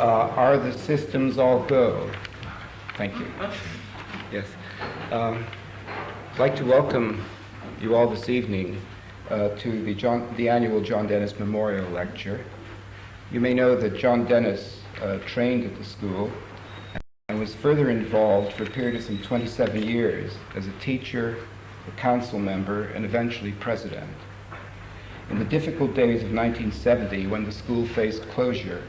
Are the systems all go? Thank you. Yes. I'd like to welcome you all this evening to the annual John Dennys Memorial Lecture. You may know that John Dennys trained at the school and was further involved for a period of some 27 years as a teacher, a council member, and eventually president. In the difficult days of 1970, when the school faced closure,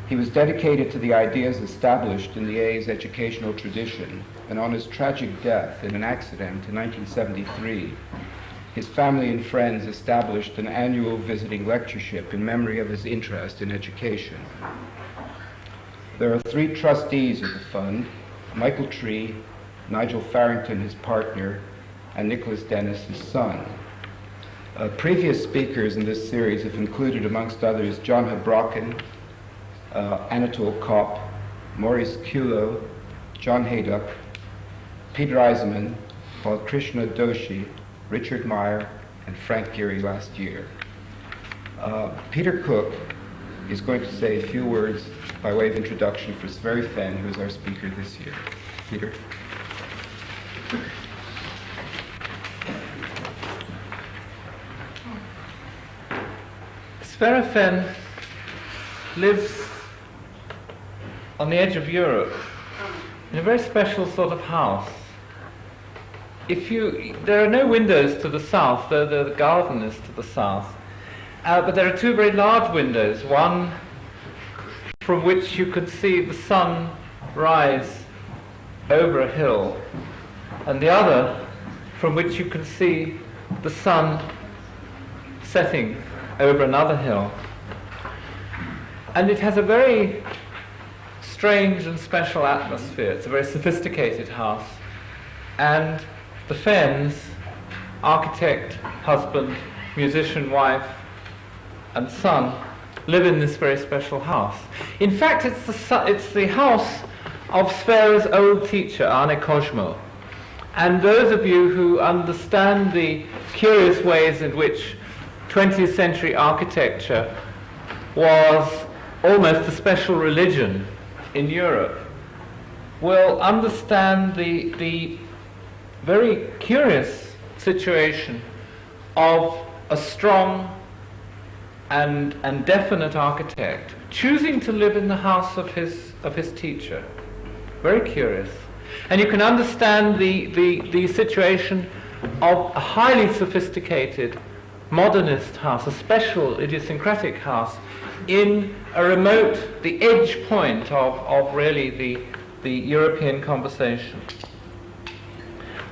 he was dedicated to the ideas established in the A's educational tradition, and on his tragic death in an accident in 1973, his family and friends established an annual visiting lectureship in memory of his interest in education. There are 3 trustees of the fund: Michael Tree, Nigel Farrington, his partner, and Nicholas Dennys, his son. Previous speakers in this series have included, amongst others, John Habrocken, Anatole Kopp, Maurice Kulo, John Hayduck, Peter Eisenman, Paul Krishna Doshi, Richard Meyer, and Frank Geary last year. Peter Cook is going to say a few words by way of introduction for Sverre Fehn, who is our speaker this year. Peter. Sverre Fehn lives on the edge of Europe in a very special sort of house. There are no windows to the south, though the garden is to the south, but there are 2 very large windows, one from which you could see the sun rise over a hill, and the other from which you can see the sun setting over another hill. And it has a very strange and special atmosphere. It's a very sophisticated house. And the Fehns, architect, husband, musician, wife, and son, live in this very special house. In fact, it's the house of Sverre's old teacher, Arne Korsmo. And those of you who understand the curious ways in which 20th century architecture was almost a special religion in Europe will understand the very curious situation of a strong and definite architect choosing to live in the house of his teacher. Very curious. And you can understand the situation of a highly sophisticated modernist house, a special idiosyncratic house, in a remote, the edge point of really the European conversation.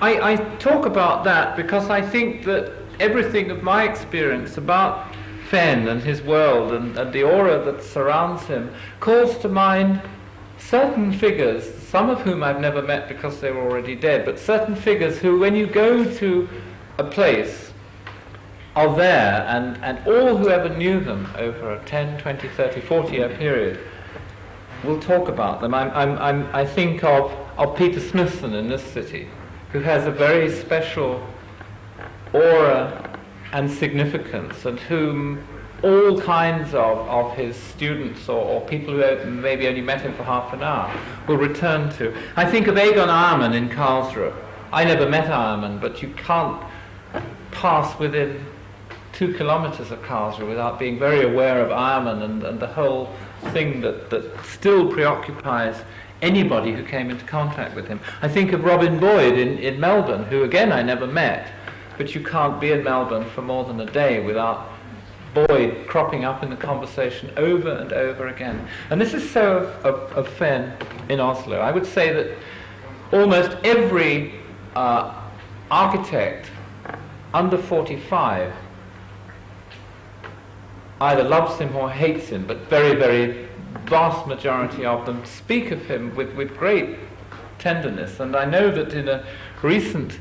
I talk about that because I think that everything of my experience about Fehn and his world and the aura that surrounds him calls to mind certain figures, some of whom I've never met because they were already dead, but certain figures who, when you go to a place, are there, and all who ever knew them over a 10, 20, 30, 40-year period will talk about them. I think of Peter Smithson in this city, who has a very special aura and significance, and whom all kinds of his students or people who maybe only met him for half an hour will return to. I think of Egon Eiermann in Karlsruhe. I never met Eiermann, but you can't pass within 2 kilometers of Karlsruhe without being very aware of Eiermann and the whole thing that still preoccupies anybody who came into contact with him. I think of Robin Boyd in Melbourne, who again I never met, but you can't be in Melbourne for more than a day without Boyd cropping up in the conversation over and over again. And this is so of Fehn in Oslo. I would say that almost every architect under 45 either loves him or hates him, but very, very vast majority of them speak of him with great tenderness. And I know that in a recent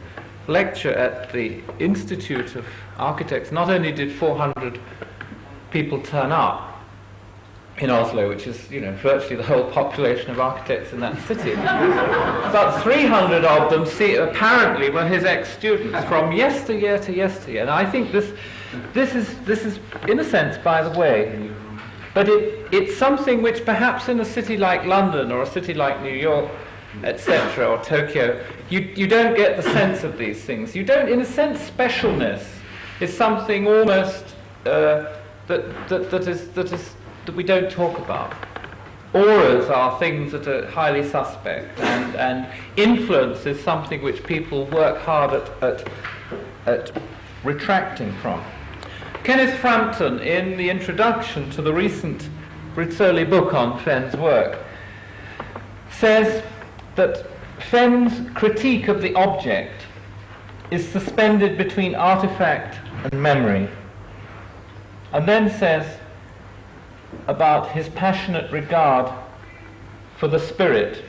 lecture at the Institute of Architects, not only did 400 people turn up in Oslo, which is, virtually the whole population of architects in that city, but 300 of them apparently were his ex-students from yesteryear to yesteryear. And I think this is in a sense by the way, but it it's something which perhaps in a city like London or a city like New York, etc., or Tokyo, you don't get the sense of these things. You don't, in a sense, specialness is something almost that we don't talk about. Auras are things that are highly suspect, and influence is something which people work hard at retracting from. Kenneth Frampton, in the introduction to the recent Rizzoli book on Fehn's work, says that Fehn's critique of the object is suspended between artifact and memory, and then says about his passionate regard for the spirit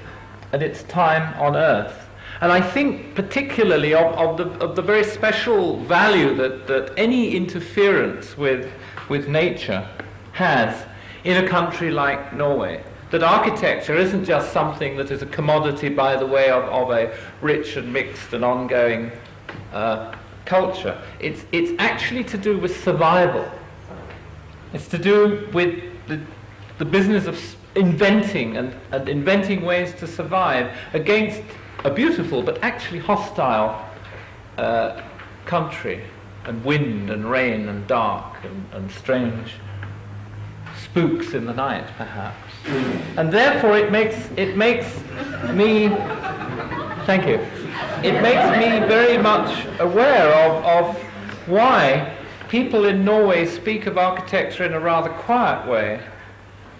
and its time on earth. And I think particularly of the very special value that any interference with nature has in a country like Norway. That architecture isn't just something that is a commodity by the way of a rich and mixed and ongoing culture. It's actually to do with survival. It's to do with the business of inventing and inventing ways to survive against a beautiful but actually hostile country, and wind and rain and dark and strange spooks in the night, perhaps. And therefore it makes me thank you. It makes me very much aware of why people in Norway speak of architecture in a rather quiet way,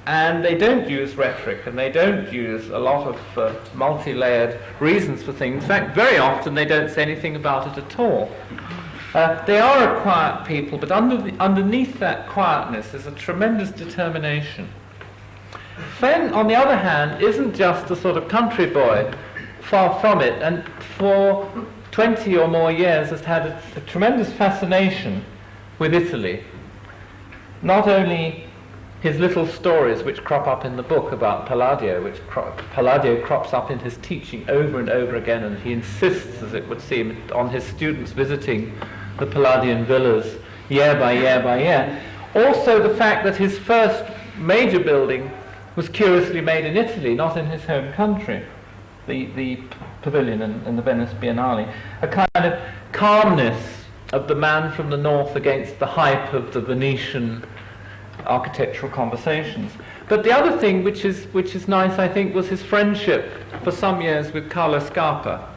and they don't use rhetoric, and they don't use a lot of multi-layered reasons for things. In fact, very often they don't say anything about it at all. They are a quiet people, but underneath that quietness is a tremendous determination. Fehn, on the other hand, isn't just a sort of country boy, far from it, and for 20 or more years has had a tremendous fascination with Italy. Not only his little stories which crop up in the book about Palladio, Palladio crops up in his teaching over and over again, and he insists, as it would seem, on his students visiting the Palladian villas year by year by year. Also the fact that his first major building was curiously made in Italy, not in his home country, the pavilion in the Venice Biennale. A kind of calmness of the man from the north against the hype of the Venetian architectural conversations. But the other thing which is nice, I think, was his friendship for some years with Carlo Scarpa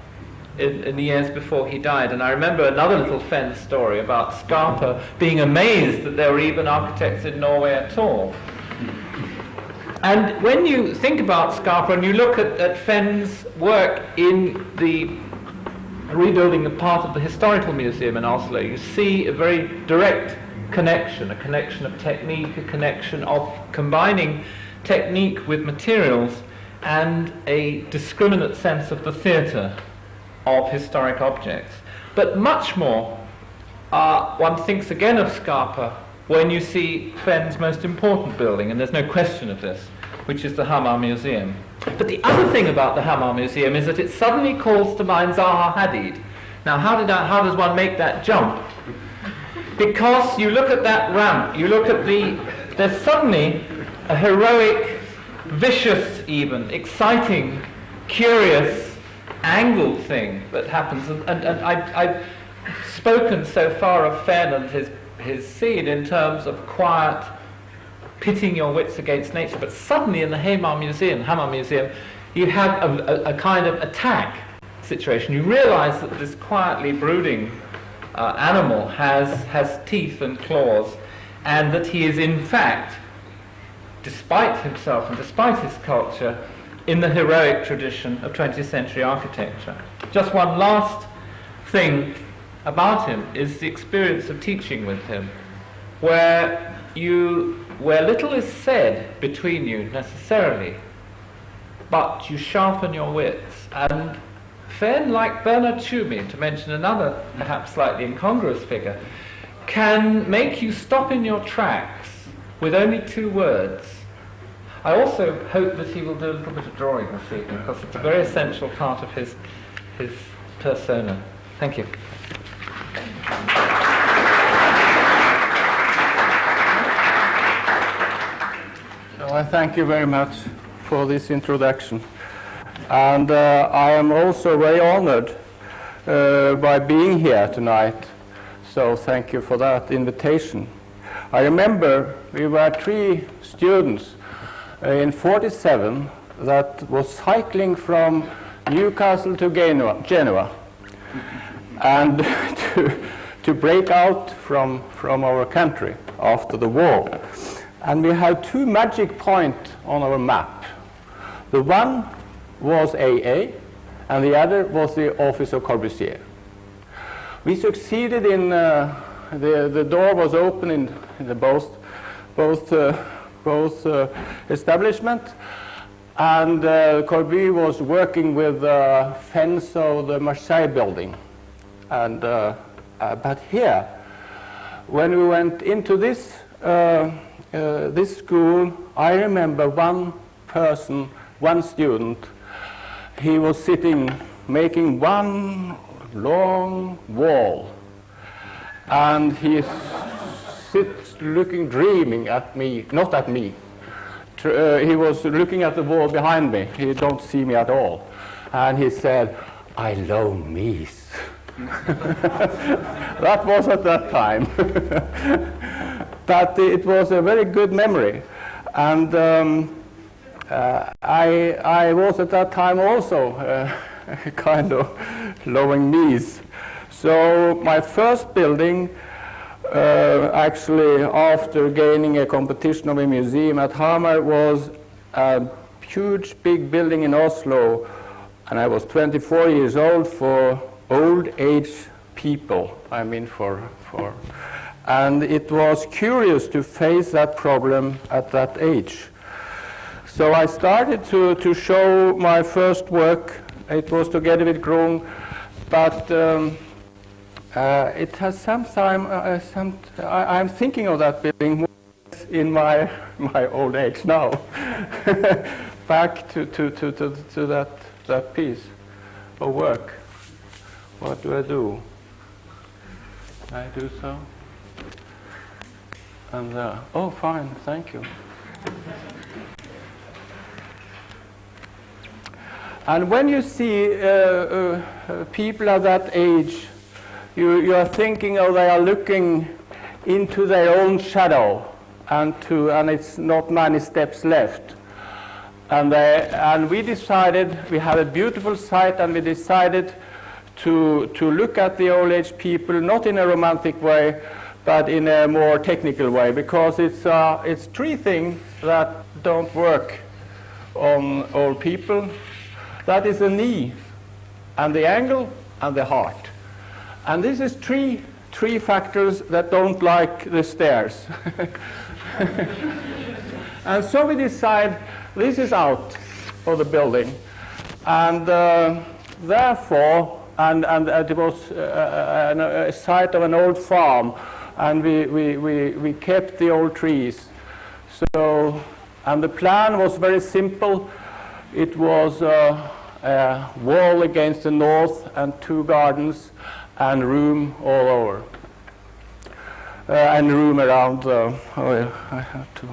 in the years before he died. And I remember another little Fehn story about Scarpa being amazed that there were even architects in Norway at all. And when you think about Scarpa and you look at Fehn's work in the rebuilding of part of the historical museum in Oslo, you see a very direct connection, a connection of technique, a connection of combining technique with materials, and a discriminate sense of the theatre of historic objects. But much more, one thinks again of Scarpa when you see Fehn's most important building, and there's no question of this, which is the Hamar Museum. But the other thing about the Hamar Museum is that it suddenly calls to mind Zaha Hadid. Now, how does one make that jump? Because you look at that ramp, you look at there's suddenly a heroic, vicious even, exciting, curious, angled thing that happens. And I've spoken so far of Fehn and his scene in terms of quiet, pitting your wits against nature. But suddenly in the Hamar Museum, you have a kind of attack situation. You realize that this quietly brooding animal has teeth and claws, and that he is in fact, despite himself and despite his culture, in the heroic tradition of 20th century architecture. Just one last thing about him is the experience of teaching with him, where little is said between you necessarily, but you sharpen your wits. And Fehn, like Bernard Tschumi, to mention another perhaps slightly incongruous figure, can make you stop in your tracks with only 2 words. I also hope that he will do a little bit of drawing this evening, because it's a very essential part of his persona. Thank you. thank you very much for this introduction. And I am also very honored by being here tonight. So thank you for that invitation. I remember we were 3 students in 47 that was cycling from Newcastle to Genoa and to break out from our country after the war. And we had 2 magic points on our map. The one was AA, and the other was the office of Corbusier. We succeeded in, the door was open in the both establishment, and Corbusier was working with fence of the Marseille building. And, but here, when we went into this school, I remember one person, one student, he was sitting making one long wall, and he sits looking, dreaming at me, not at me. He was looking at the wall behind me. He don't see me at all. And he said, "I love Mies." That was at that time. But it was a very good memory. And I was at that time also kind of loving Mies. So my first building, actually after gaining a competition of a museum at Hamar, was a huge big building in Oslo, and I was 24 years old, for old age people. I mean and it was curious to face that problem at that age. So I started to show my first work. It was together with Grung, but it has some time. I'm thinking of that building in my old age now. Back to that piece of work. What do I do? I do so. And oh, fine, thank you. And when you see people at that age, you are thinking, oh, they are looking into their own shadow, and it's not many steps left. And we decided, we had a beautiful site, and we decided to look at the old age people, not in a romantic way, but in a more technical way, because it's 3 things that don't work on old people. That is the knee, and the angle, and the heart. And this is three factors that don't like the stairs. And so we decide this is out of the building, and therefore, and it was a site of an old farm, and we kept the old trees. So, and the plan was very simple. It was a wall against the north, and 2 gardens, and room all over, and room around. Oh yeah, I have to,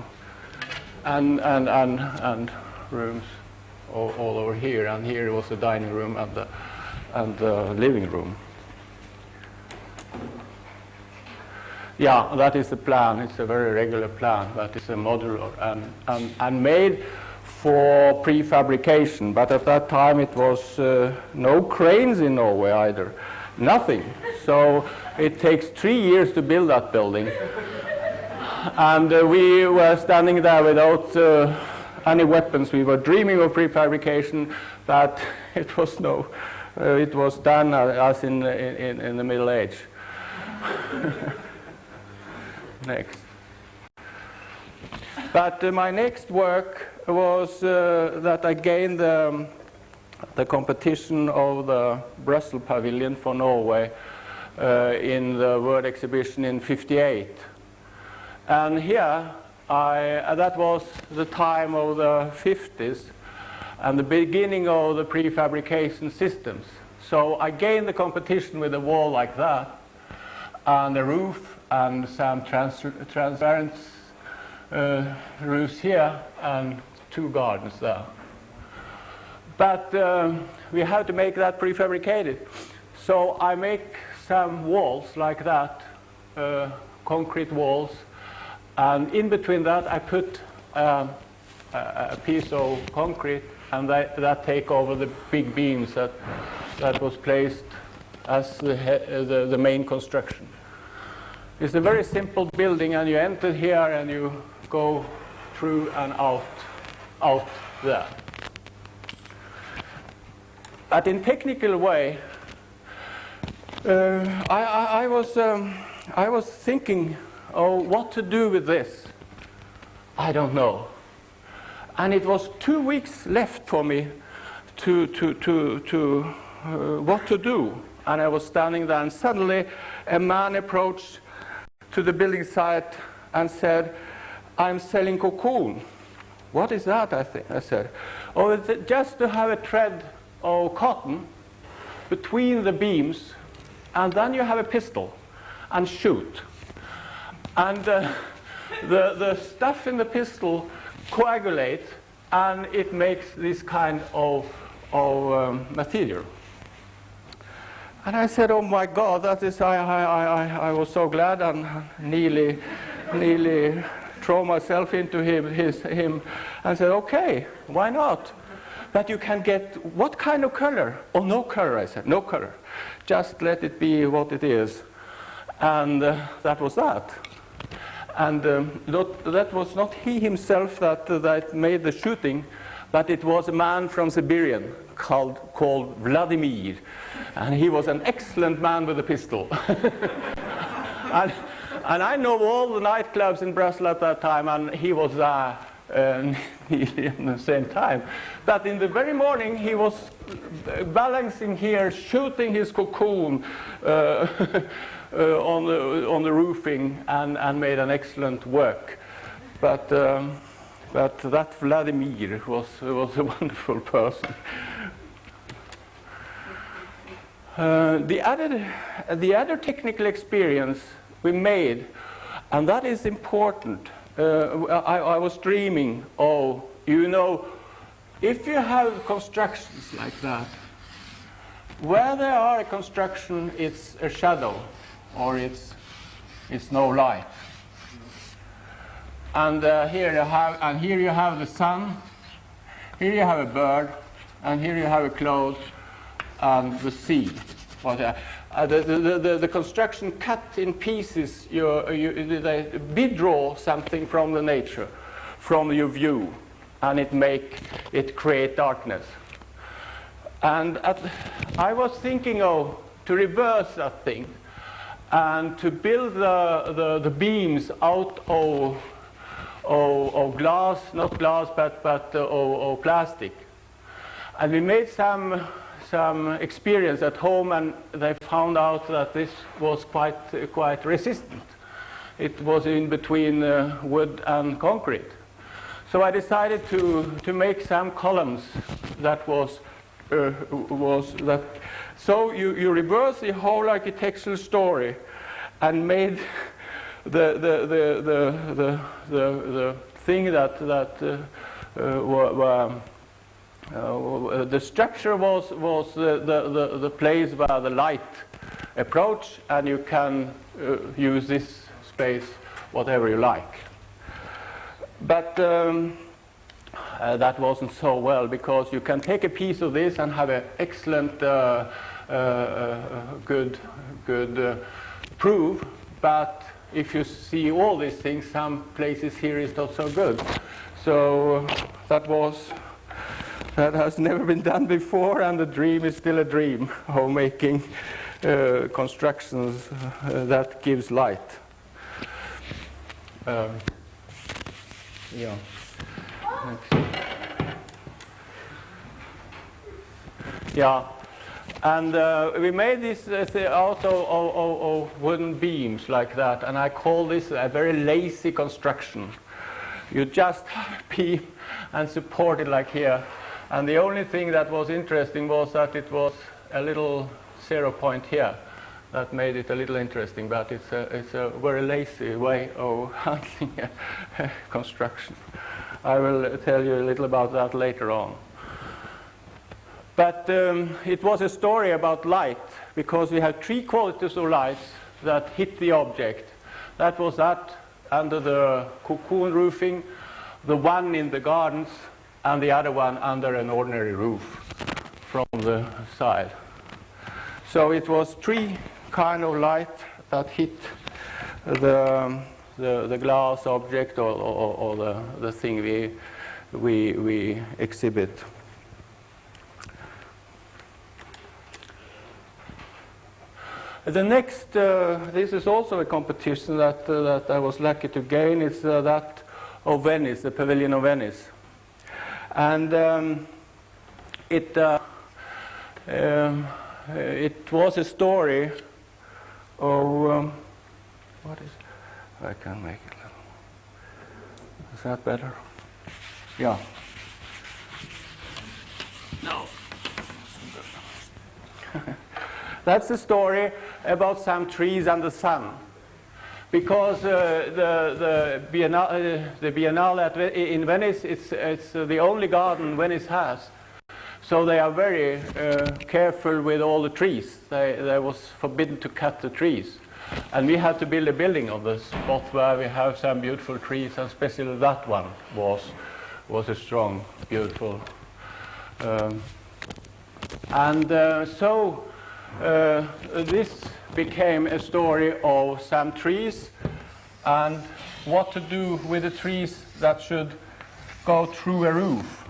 and rooms all over here, and here was the dining room and the living room. Yeah, that is the plan. It's a very regular plan, but it's a modular and made for prefabrication. But at that time it was no cranes in Norway either, nothing. So it takes 3 years to build that building. And we were standing there without any weapons. We were dreaming of prefabrication, but it was no. It was done as in the Middle Age. Next. But my next work was that I gained the competition of the Brussels Pavilion for Norway in the World Exhibition in '58. And here, that was the time of the 50s and the beginning of the prefabrication systems. So I gained the competition with a wall like that, and a roof, and some transparent roofs here and 2 gardens there. But we have to make that prefabricated. So I make some walls like that, concrete walls, and in between that I put a piece of concrete, and that take over the big beams that was placed as the main construction. It's a very simple building, and you enter here and you go through and out there. But in technical way, I was thinking, oh, what to do with this? I don't know. And it was 2 weeks left for me to what to do. And I was standing there, and suddenly a man approached to the building site and said, "I'm selling cocoon." "What is that?" I said. "Oh, it's just to have a thread of cotton between the beams, and then you have a pistol and shoot. And the stuff in the pistol coagulates, and it makes this kind of material." And I said, "Oh my God, that is!" I was so glad and nearly throw myself into him, and said, "Okay, why not? But you can get what kind of color?" "Oh, no color," I said, "no color. Just let it be what it is." And that was that. And that was not he himself that made the shooting, but it was a man from Siberia called Vladimir. And he was an excellent man with a pistol. And I know all the nightclubs in Brussels at that time, and he was there nearly at the same time. But in the very morning, he was balancing here, shooting his cocoon on the roofing, and made an excellent work. But that Vladimir was a wonderful person. The other technical experience we made, and that is important. I was dreaming, if you have constructions like that, where there are a construction, it's a shadow, or it's no light. And here you have the sun, here you have a bird, and here you have a cloud, and the sea. The construction cut in pieces. They withdraw something from the nature, from your view, and it create darkness. And I was thinking to reverse that thing, and to build the beams out of glass, not glass, but of plastic. And we made some experience at home, and they found out that this was quite resistant. It was in between wood and concrete. So I decided to make some columns that was that. So you reverse the whole architectural story, and made the thing that the structure was the place where the light approach, and you can use this space whatever you like. But that wasn't so well, because you can take a piece of this and have an excellent good proof, but if you see all these things, some places here is not so good. So that has never been done before, and the dream is still a dream of making constructions that gives light. Yeah. Next. Yeah. And we made this out of wooden beams like that, and I call this a very lazy construction. You just have a beam and support it like here. And the only thing that was interesting was that it was a little 0 point here that made it a little interesting, but it's a very lazy way of handling construction. I will tell you a little about that later on. But it was a story about light, because we have three qualities of lights that hit the object. That was that under the cocoon roofing, the one in the gardens, and the other one under an ordinary roof from the side. So it was three kind of light that hit the glass object or the thing we exhibit. The next, this is also a competition that I was lucky to gain. It's that of Venice, the Pavilion of Venice. And it was a story of, what is, I can make it little. Is that better? Yeah. No. That's the story about some trees and the sun. Because the Biennale in Venice, it's the only garden Venice has. So they are very careful with all the trees. They was forbidden to cut the trees. And we had to build a building on the spot where we have some beautiful trees, and especially that one was a strong, beautiful. This became a story of some trees and what to do with the trees that should go through a roof.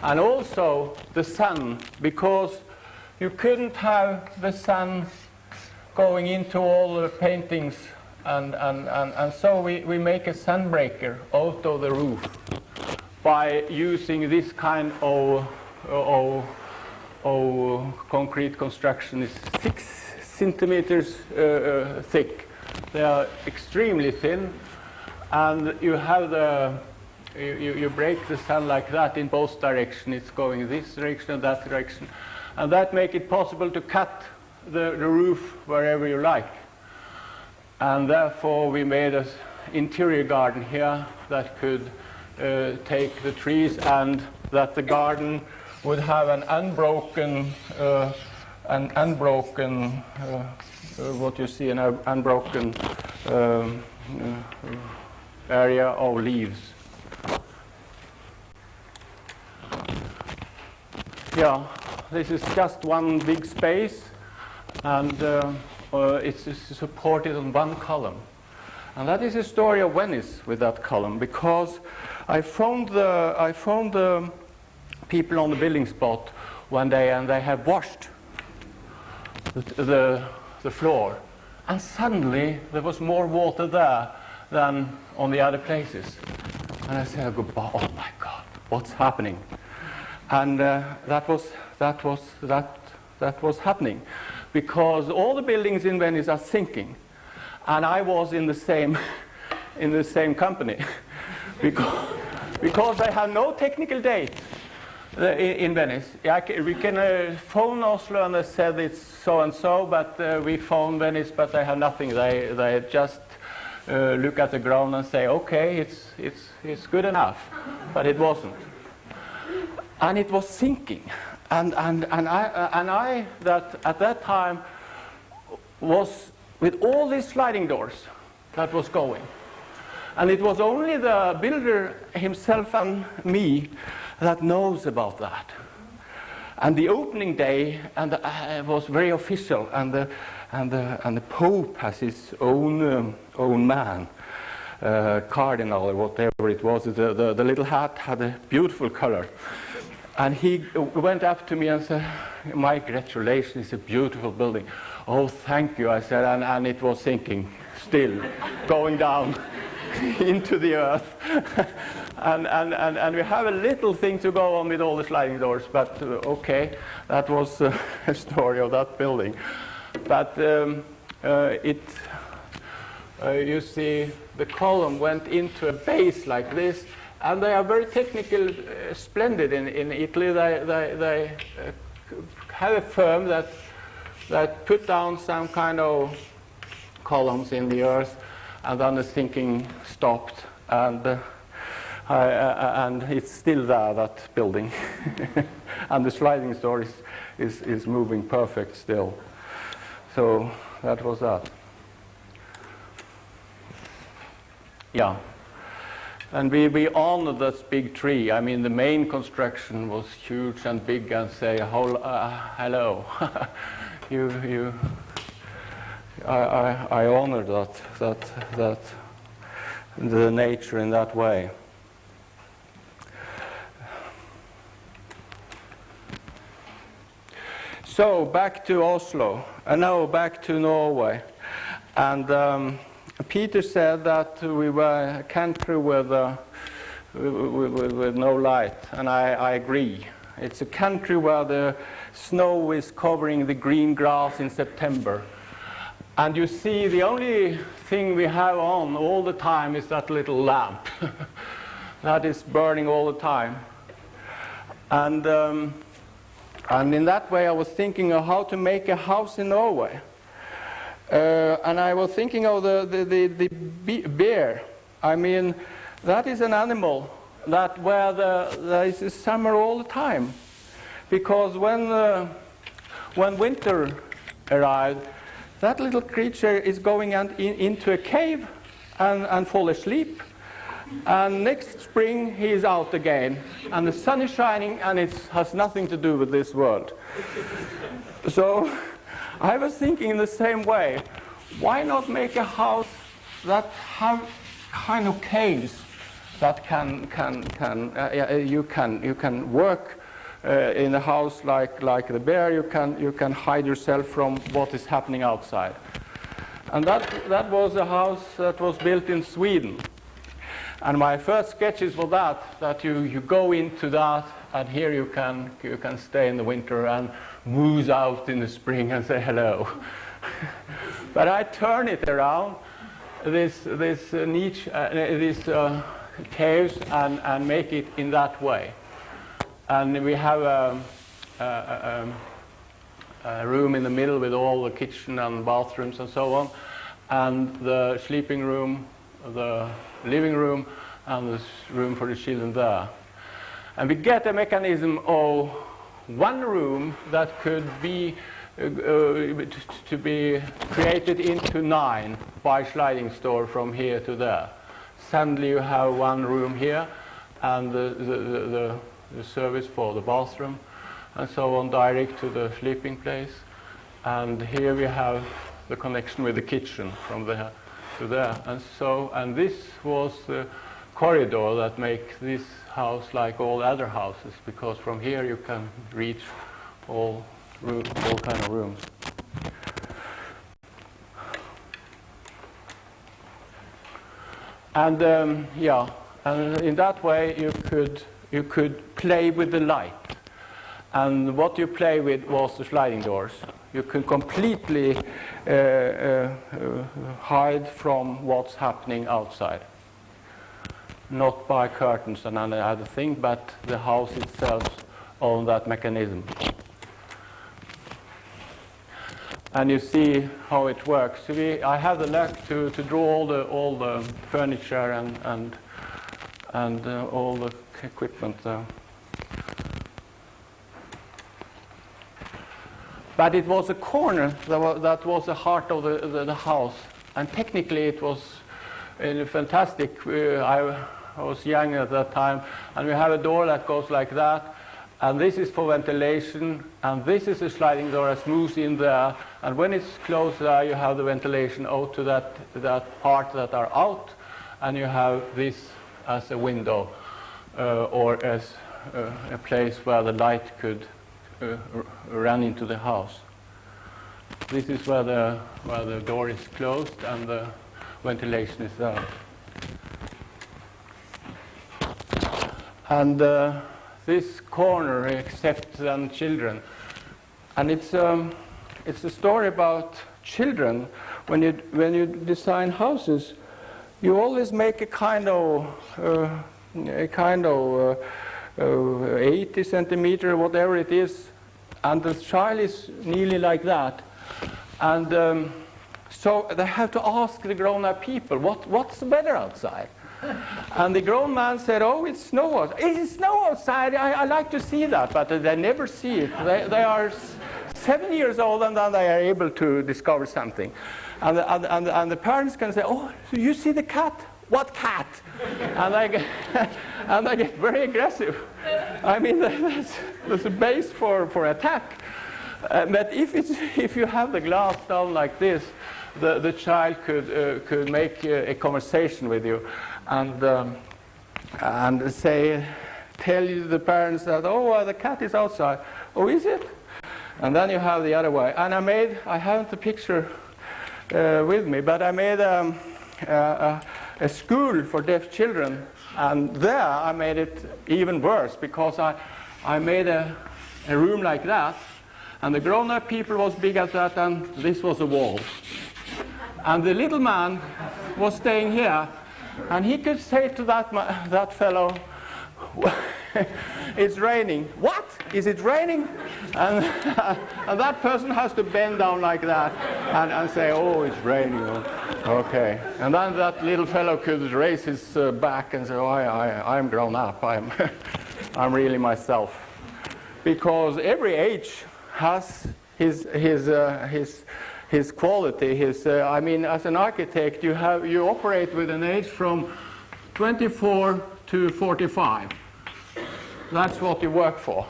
And also the sun, because you couldn't have the sun going into all the paintings, and so we make a sunbreaker out of the roof by using this kind of concrete construction. Is 6 centimeters thick. They are extremely thin, and you have you break the sun like that in both directions. It's going this direction and that direction, and that make it possible to cut the roof wherever you like. And therefore we made an interior garden here that could take the trees, and that the garden would have an unbroken what you see, an unbroken area of leaves. Yeah, this is just one big space, and it's supported on one column. And that is the story of Venice with that column, because I found the people on the building spot one day, and they have washed the floor, and suddenly there was more water there than on the other places. And I said, oh my God, what's happening? And that was happening because all the buildings in Venice are sinking, and I was in the same company because they have no technical date in Venice. We can phone Oslo, and they said it's so and so, but we phone Venice, but they have nothing. They just look at the ground and say, okay, it's good enough, but it wasn't. And it was sinking, and I that at that time was with all these sliding doors that was going, and it was only the builder himself and me that knows about that. And the opening day was very official, and the Pope has his own man, cardinal or whatever it was. The little hat had a beautiful color. And he went up to me and said, my congratulations, it's a beautiful building. Oh, thank you, I said, and it was sinking, still, going down into the earth. and we have a little thing to go on with all the sliding doors, but okay, that was a story of that building. But you see, the column went into a base like this, and they are very technical, splendid in Italy. They have a firm that that put down some kind of columns in the earth, and then the sinking stopped, and it's still there, that building. And the sliding door is moving perfect still. So that was that. Yeah. And we honored that big tree. I mean, the main construction was huge and big, and say, hello. I honored that the nature in that way. So back to Oslo, and now back to Norway. And Peter said that we were a country with no light, and I agree. It's a country where the snow is covering the green grass in September. And you see, the only thing we have on all the time is that little lamp. That is burning all the time. And in that way I was thinking of how to make a house in Norway. And I was thinking of the bear. I mean, that is an animal that where there is summer all the time. Because when winter arrives, that little creature is going into a cave and fall asleep. And next spring he is out again. And the sun is shining, and it has nothing to do with this world. So I was thinking in the same way. Why not make a house that have kind of caves that you can work in a house like the bear. You can hide yourself from what is happening outside. And that was a house that was built in Sweden. And my first sketches were that you go into that, and here you can stay in the winter and moose out in the spring and say hello. But I turn it around, this niche, these caves, and make it in that way. And we have a room in the middle with all the kitchen and bathrooms and so on, and the sleeping room, the living room, and the room for the children there. And we get a mechanism of one room that could be to be created into 9 by sliding door from here to there. Suddenly you have one room here, and the service for the bathroom, and so on, direct to the sleeping place. And here we have the connection with the kitchen from there to there. And this was the corridor that makes this house like all other houses, because from here you can reach all kind of rooms. And and in that way you could play with the light. And what you play with was the sliding doors. You could completely hide from what's happening outside. Not by curtains and any other thing, but the house itself on that mechanism. And you see how it works. I have the luck to draw all the furniture and all the equipment there. But it was a corner that was the heart of the house, and technically it was fantastic. I was young at that time, and we have a door that goes like that, and this is for ventilation, and this is a sliding door that moves in there, and when it's closed there you have the ventilation out to that part that are out, and you have this as a window or as a place where the light could run into the house. This is where the door is closed and the ventilation is there. And this corner accepts children, and it's a story about children. When you design houses, you always make a kind of 80 centimeter, whatever it is, and the child is nearly like that, And so they have to ask the grown-up people, what's the weather outside? And the grown man said, oh, it's snow outside. It's snow outside, I like to see that, but they never see it. They are 7 years old and then they are able to discover something. And the parents can say, oh, so you see the cat? What cat? And they get very aggressive. I mean, that's a base for attack. But if you have the glass down like this, the child could make a conversation with you and tell you the parents that, oh, the cat is outside. Oh, is it? And then you have the other way. And I haven't the picture with me, but I made a school for deaf children, and there I made it even worse because I made a room like that, and the grown-up people was big as that, and this was a wall. And the little man was staying here, and he could say to that fellow, it's raining. What? Is it raining? And that person has to bend down like that and say, oh, it's raining. Okay. And then that little fellow could raise his back and say, oh, I'm grown up. I'm really myself. Because every age has his quality. I mean, as an architect, you operate with an age from 24 to 45. That's what you work for.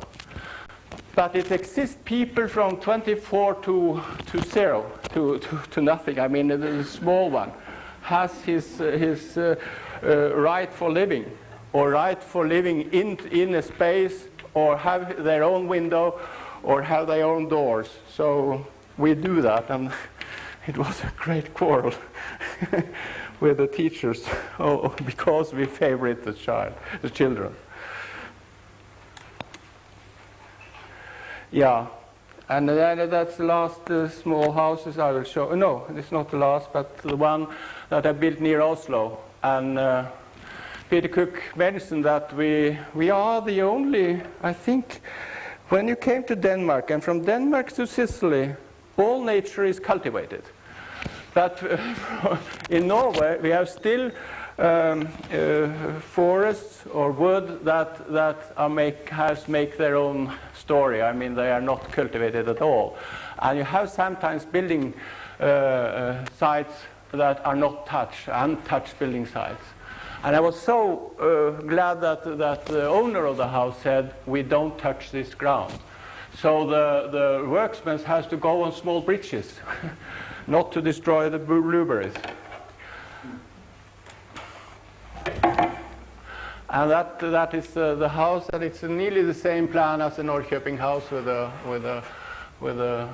But it exists people from 24 to 0, to nothing. I mean, the small one has his right for living, or right for living in a space, or have their own window, or have their own doors. So we do that, and it was a great quarrel with the teachers, because we favorite the children. Yeah, and then that's the last small houses I will show. No, it's not the last, but the one that I built near Oslo. And Peter Cook mentioned that we are the only, I think, when you came to Denmark, and from Denmark to Sicily, all nature is cultivated. But in Norway, we have still forests or wood that make their own story. I mean, they are not cultivated at all. And you have sometimes building sites that are not touched, untouched building sites. And I was so glad that the owner of the house said, we don't touch this ground. So the workmen has to go on small bridges, not to destroy the blueberries. And that is the house, and it's nearly the same plan as the Norrköping house with a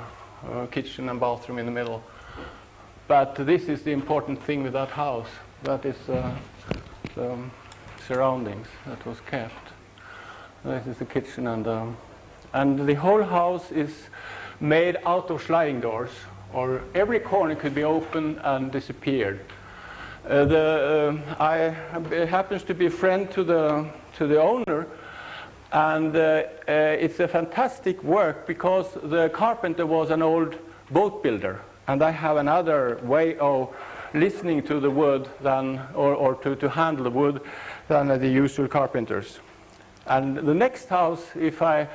kitchen and bathroom in the middle. But this is the important thing with that house. That is the surroundings that was kept. This is the kitchen, and the whole house is made out of sliding doors, or every corner could be opened and disappeared. I happens to be a friend to the owner, and it's a fantastic work because the carpenter was an old boat builder, and I have another way of listening to the wood than, or to handle the wood than the usual carpenters. And the next house, if I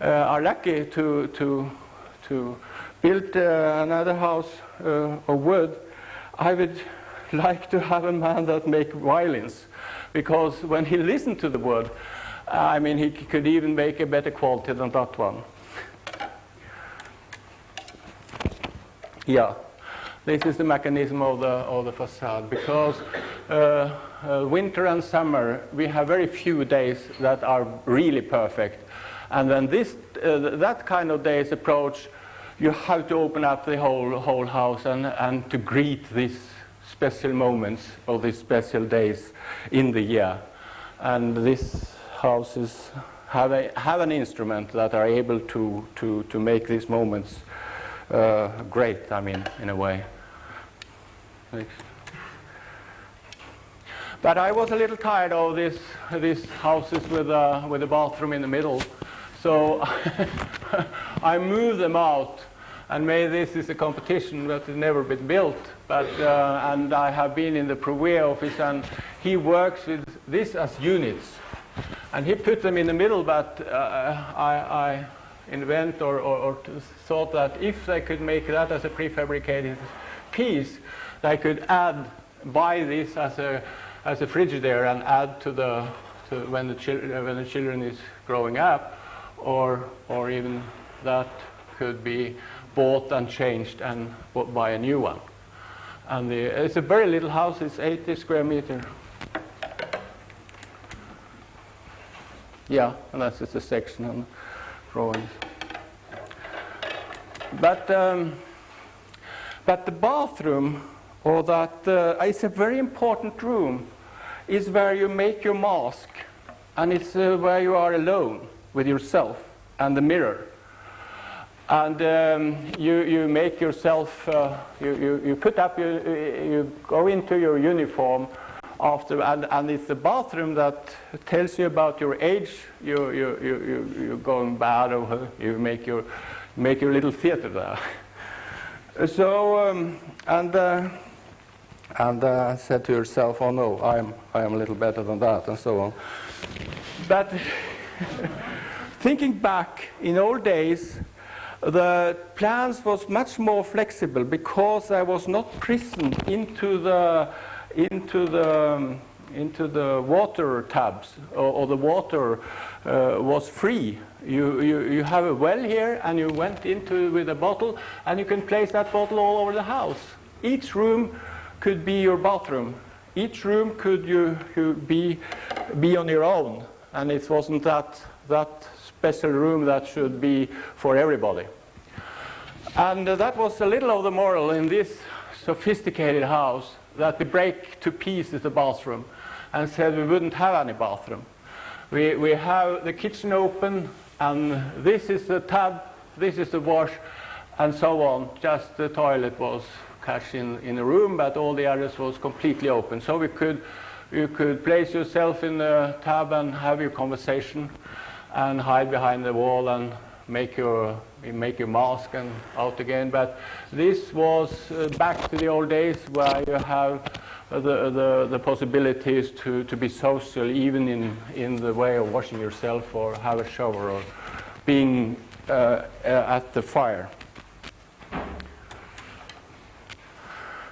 are lucky to build another house of wood, I would like to have a man that make violins, because when he listened to the wood, I mean, he could even make a better quality than that one. Yeah, this is the mechanism of the facade, because winter and summer we have very few days that are really perfect, and when that kind of days approach, you have to open up the whole house and to greet these special moments of these special days in the year. And these houses have an instrument that are able to make these moments great, I mean, in a way. But I was a little tired of these houses with a bathroom in the middle, so I moved them out and maybe this is a competition that has never been built. But and I have been in the Prouve office, and he works with this as units, and he put them in the middle. But I invent or thought that if they could make that as a prefabricated piece, they could buy this as a frigidaire and add to when the children is growing up, or even that could be bought and changed and buy a new one. And it's a very little house. It's 80 square meters. Yeah, and that's just a section on drawings. But the bathroom, or that it's a very important room, is where you make your mask, and it's where you are alone with yourself and the mirror. And you make yourself, you put up, you go into your uniform after, and it's the bathroom that tells you about your age. You're going bad, or you make your little theater there. So and said to yourself, oh no, I am a little better than that, and so on. But thinking back, in old days, the plans was much more flexible because I was not prisoned into the water tubs, or the water was free. You have a well here, and you went into with a bottle, and you can place that bottle all over the house. Each room could be your bathroom. Each room could you be on your own, and it wasn't that special room that should be for everybody. And that was a little of the moral in this sophisticated house, that we break to pieces the bathroom and said we wouldn't have any bathroom. We have the kitchen open, and this is the tub, this is the wash, and so on. Just the toilet was catch in a room, but all the others was completely open. So you could place yourself in the tub and have your conversation, and hide behind the wall and make your mask and out again. But this was back to the old days, where you have the possibilities to be social, even in the way of washing yourself, or have a shower, or being at the fire.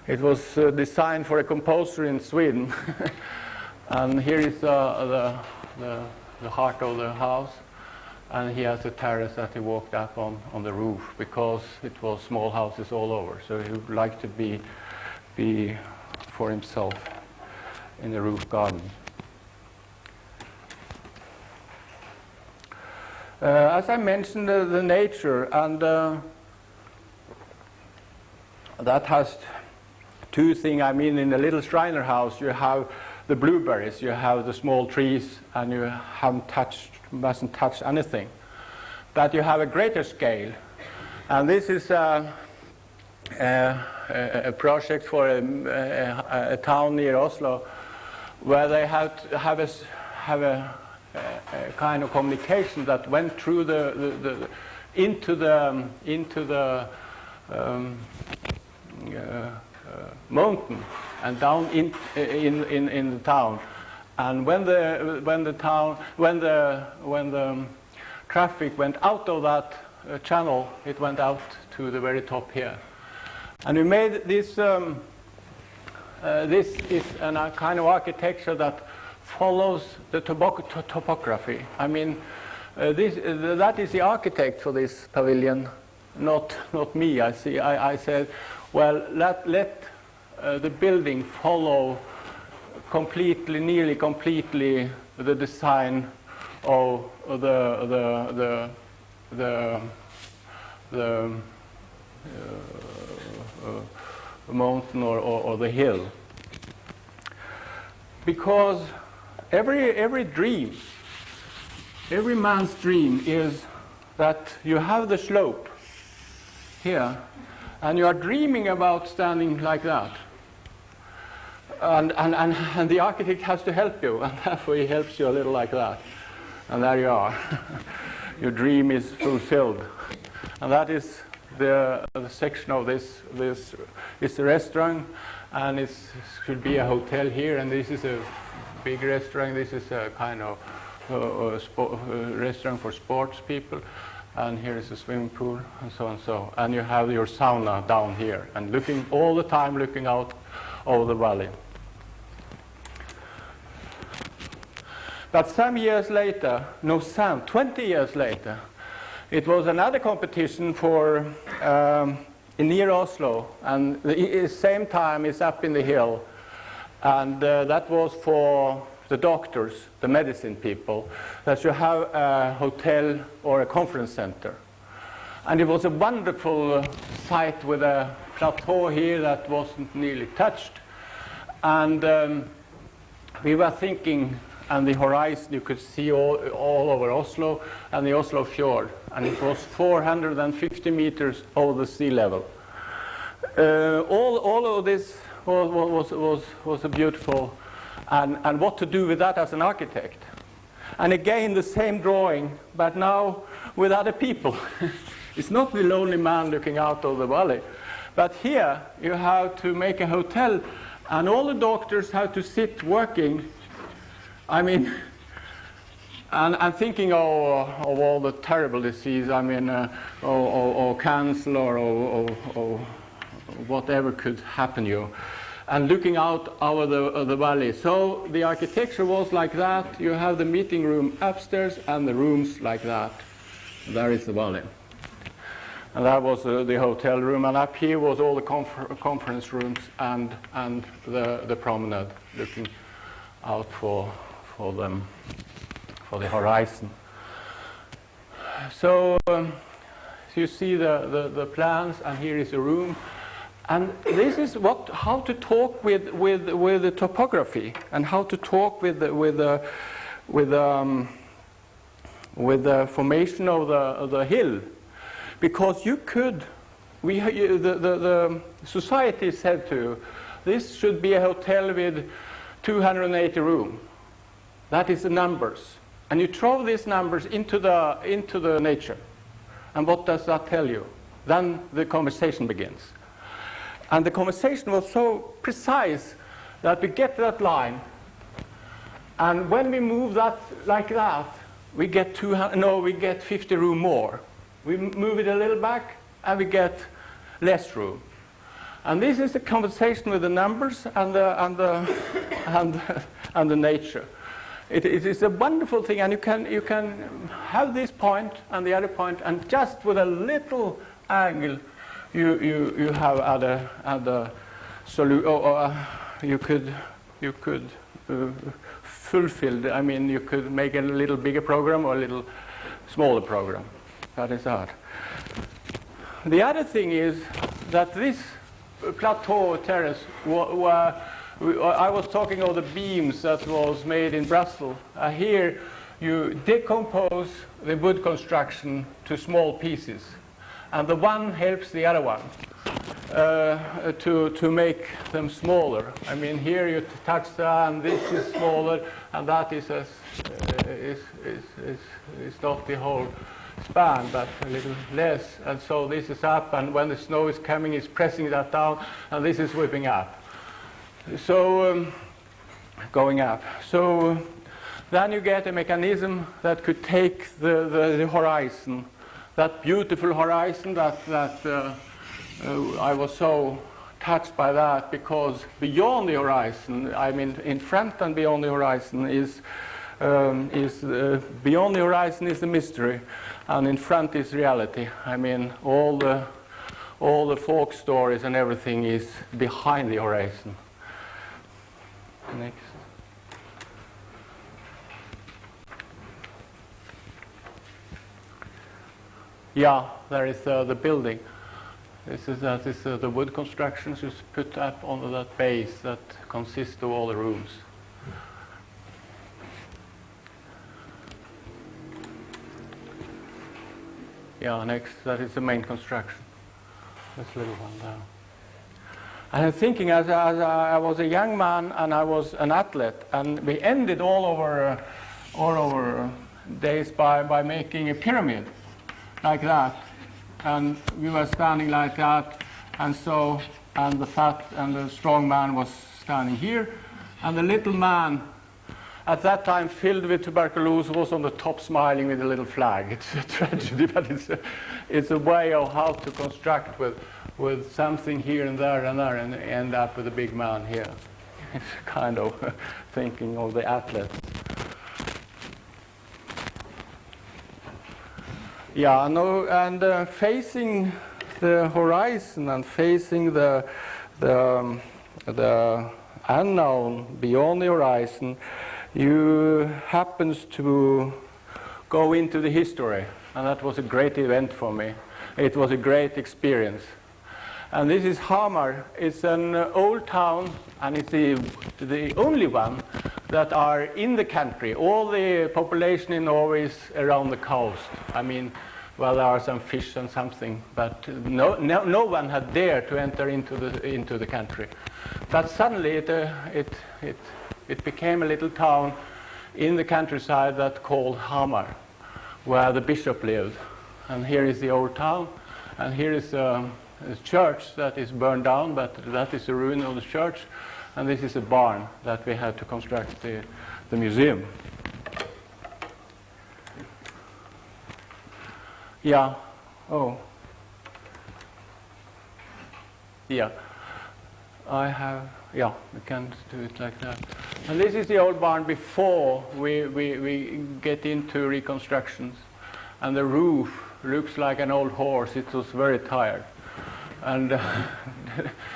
It was designed for a composer in Sweden. And here is the heart of the house, and he has a terrace that he walked up on the roof, because it was small houses all over, so he would like to be for himself in the roof garden. As I mentioned, the nature, and that has two things. I mean, in the little Schreiner house, you have the blueberries, you have the small trees, and you mustn't touch anything. But you have a greater scale, and this is a project for a town near Oslo, where they have a kind of communication that went through into the mountain and down in the town. And when the traffic went out of that channel, it went out to the very top here. And we made this. This is a kind of architecture that follows the topography. I mean, that is the architect for this pavilion, not me. I said, well, let the building follow nearly completely the design of the mountain or the hill, because every dream, every man's dream is that you have the slope here, and you are dreaming about standing like that. And the architect has to help you, and therefore he helps you a little like that. And there you are. Your dream is fulfilled. And that is the section of this is a restaurant, and it should be a hotel here, and this is a big restaurant. This is a kind of restaurant for sports people, and here is a swimming pool, and so and so. And you have your sauna down here, and looking all the time, looking out over the valley. But some years later, 20 years later, it was another competition for near Oslo, and the same time it's up in the hill, and that was for the doctors, the medicine people, that you have a hotel or a conference center. And it was a wonderful site with a plateau here that wasn't nearly touched, and we were thinking, and the horizon you could see all over Oslo and the Oslo fjord, and it was 450 meters over the sea level. All of this was a beautiful, and what to do with that as an architect. And again the same drawing, but now with other people. It's not the lonely man looking out of the valley, but here you have to make a hotel, and all the doctors have to sit working. I mean, and thinking of all the terrible disease, I mean, or cancer, or whatever could happen to you, and looking out over the valley. So the architecture was like that. You have the meeting room upstairs and the rooms like that. There is the valley. And that was the hotel room, and up here was all the conference rooms and the promenade, looking out for the horizon. So you see the plans, and here is a room, and this is how to talk with the topography, and how to talk with the formation of the hill, because the society said to this should be a hotel with 280 rooms. That is the numbers, and you throw these numbers into the nature, and what does that tell you? Then the conversation begins, and the conversation was so precise that we get that line, and when we move that like that, we get 50 room more. We move it a little back, and we get less room, and this is the conversation with the numbers and the nature. It is a wonderful thing, and you can have this point and the other point, and just with a little angle, you have other you could fulfill. I mean, you could make a little bigger program or a little smaller program. That is art. The other thing is that this Plateau Terrace I was talking of the beams that was made in Brussels. Here you decompose the wood construction to small pieces, and the one helps the other one to make them smaller. I mean, here you touch that, and this is smaller, and that is not the whole span, but a little less. And so this is up, and when the snow is coming, it's pressing that down, and this is whipping up. So going up. So then you get a mechanism that could take the horizon, that beautiful horizon that I was so touched by that, because beyond the horizon, I mean, in front and beyond the horizon is beyond the horizon is the mystery, and in front is reality. I mean, all the folk stories and everything is behind the horizon. Next. Yeah, there is the building. This is the wood constructions just put up onto that base that consists of all the rooms. Yeah, next, that is the main construction. This little one down. And I'm thinking, as I was a young man and I was an athlete, and we ended all over days by making a pyramid like that. and we were standing like that, and so, and the fat and the strong man was standing here, and the little man, at that time filled with tuberculosis, was on the top smiling with a little flag. It's a tragedy, but it's a way of how to construct with something here and there and end up with a big man here. It's kind of thinking of the athlete. Yeah, no, and facing the horizon and facing the unknown beyond the horizon, you happens to go into the history, and that was a great event for me. It was a great experience. And this is Hamar. It's an old town, and it's the only one that are in the country. All the population in Norway is around the coast. I mean, well, there are some fish and something, but no one had dared to enter into the country. But suddenly it became a little town in the countryside that called Hamar, where the bishop lived. And here is the old town, and here is a church that is burned down, but that is the ruin of the church, and this is a barn that we had to construct the museum. Yeah. Oh. Yeah. I have. Yeah, we can do it like that. And this is the old barn before we get into reconstructions. And the roof looks like an old horse. It was very tired. And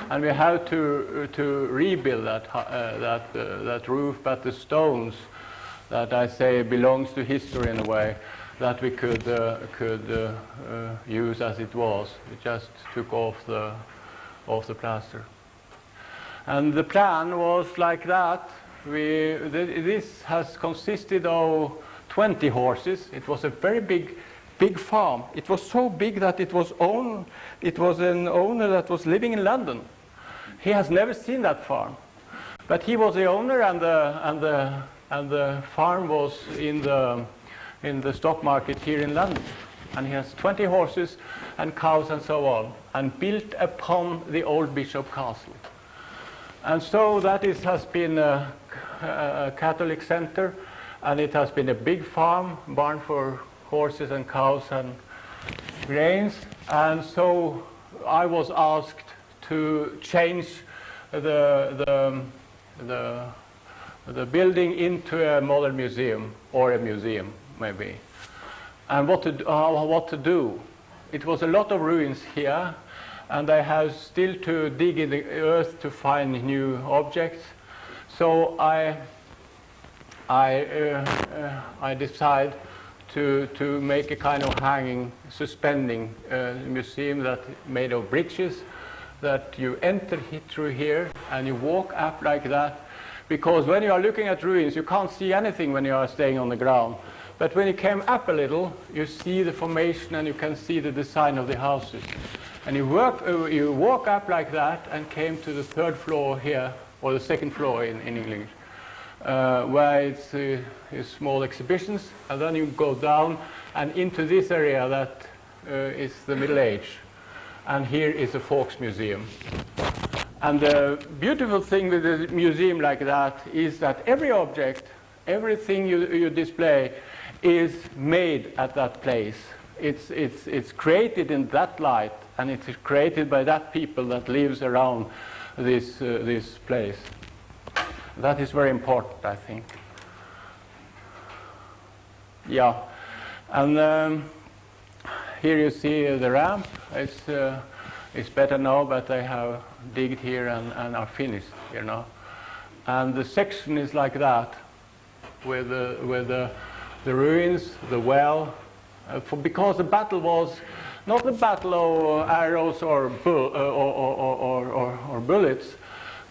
and we have to rebuild that roof, but the stones that I say belongs to history in a way, that we could use as it was. We just took off the plaster. And the plan was like that. This has consisted of 20 horses. It was a very big farm. It was so big that it was an owner that was living in London. He has never seen that farm, but he was the owner, and the farm was in the stock market here in London. And he has 20 horses and cows and so on, and built upon the old Bishop Castle. And so that has been a Catholic center, and it has been a big barn for horses and cows and grains. And so I was asked to change the building into a modern museum, or a museum maybe. And what to do? It was a lot of ruins here, and I have still to dig in the earth to find new objects. So I decide to make a kind of hanging, suspending museum that made of bridges, that you enter through here and you walk up like that, because when you are looking at ruins you can't see anything when you are staying on the ground. But when you came up a little, you see the formation and you can see the design of the houses. And you walk up like that and came to the third floor here, or the second floor in English, where it's small exhibitions. And then you go down and into this area that is the Middle Age. And here is a Folks Museum. And the beautiful thing with a museum like that is that every object, everything you display is made at that place. It's created in that light, and it's created by that people that lives around this place. That is very important, I think. Yeah, and here you see the ramp. It's better now, but they have digged here and are finished, you know. And the section is like that, with the ruins, the well, because the battle was not a battle of arrows or bullets,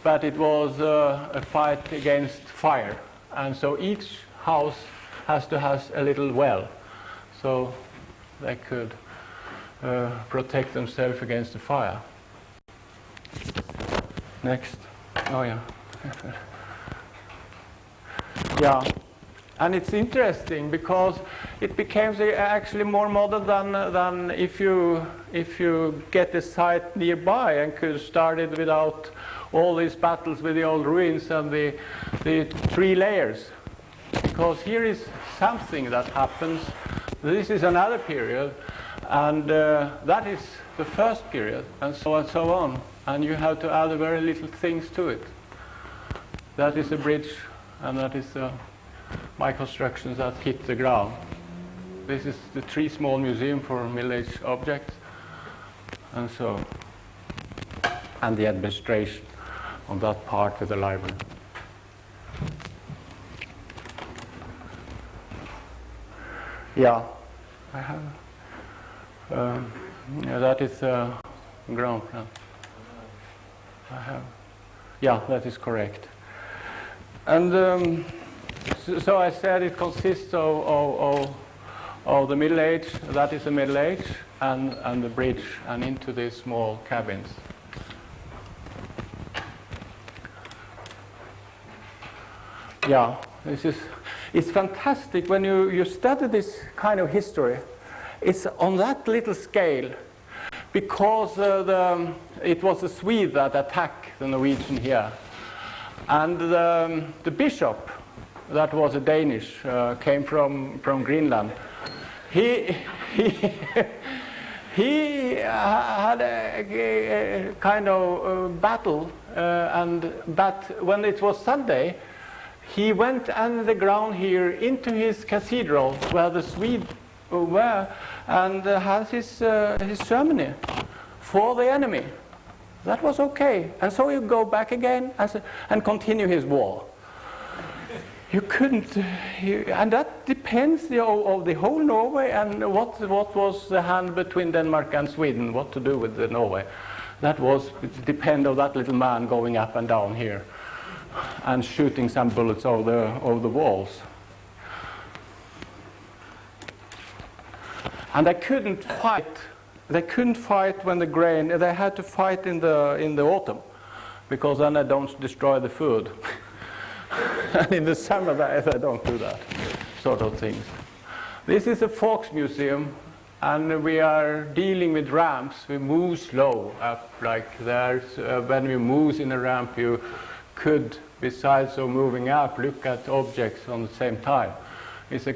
but it was a fight against fire. And so each house has to have a little well, so they could protect themselves against the fire. Next. Oh yeah. Yeah. And it's interesting because it became actually more modern than if you get a site nearby and could start it without all these battles with the old ruins and the 3 layers. Because here is something that happens. This is another period, and that is the first period, and so on. And you have to add very little things to it. That is a bridge, and that is my constructions that hit the ground. This is the 3 small museum for Middle-Age objects, and the administration on that part with the library. Yeah, I have. Yeah, that is ground plan. I have. Yeah, that is correct. And so I said it consists of the Middle Age. That is the Middle Age, and the bridge, and into these small cabins. Yeah, it's fantastic when you study this kind of history. It's on that little scale, because it was a Swede that attacked the Norwegian here, and the bishop, that was a Danish, came from Greenland. He had a kind of battle, but when it was Sunday, he went underground here into his cathedral where the Swedes were, and had his ceremony for the enemy. That was okay. And so you go back again and continue his war. You couldn't, and that depends of the whole Norway, and what was the hand between Denmark and Sweden, what to do with the Norway. That was depend of that little man going up and down here and shooting some bullets over the walls. And they couldn't fight. They couldn't fight when the grain. They had to fight in the autumn, because then they don't destroy the food. And in the summer they don't do that sort of things. This is a Folk Museum, and we are dealing with ramps. We move slow up like there. When we move in a ramp, you could, besides of moving up, look at objects on the same time. It's a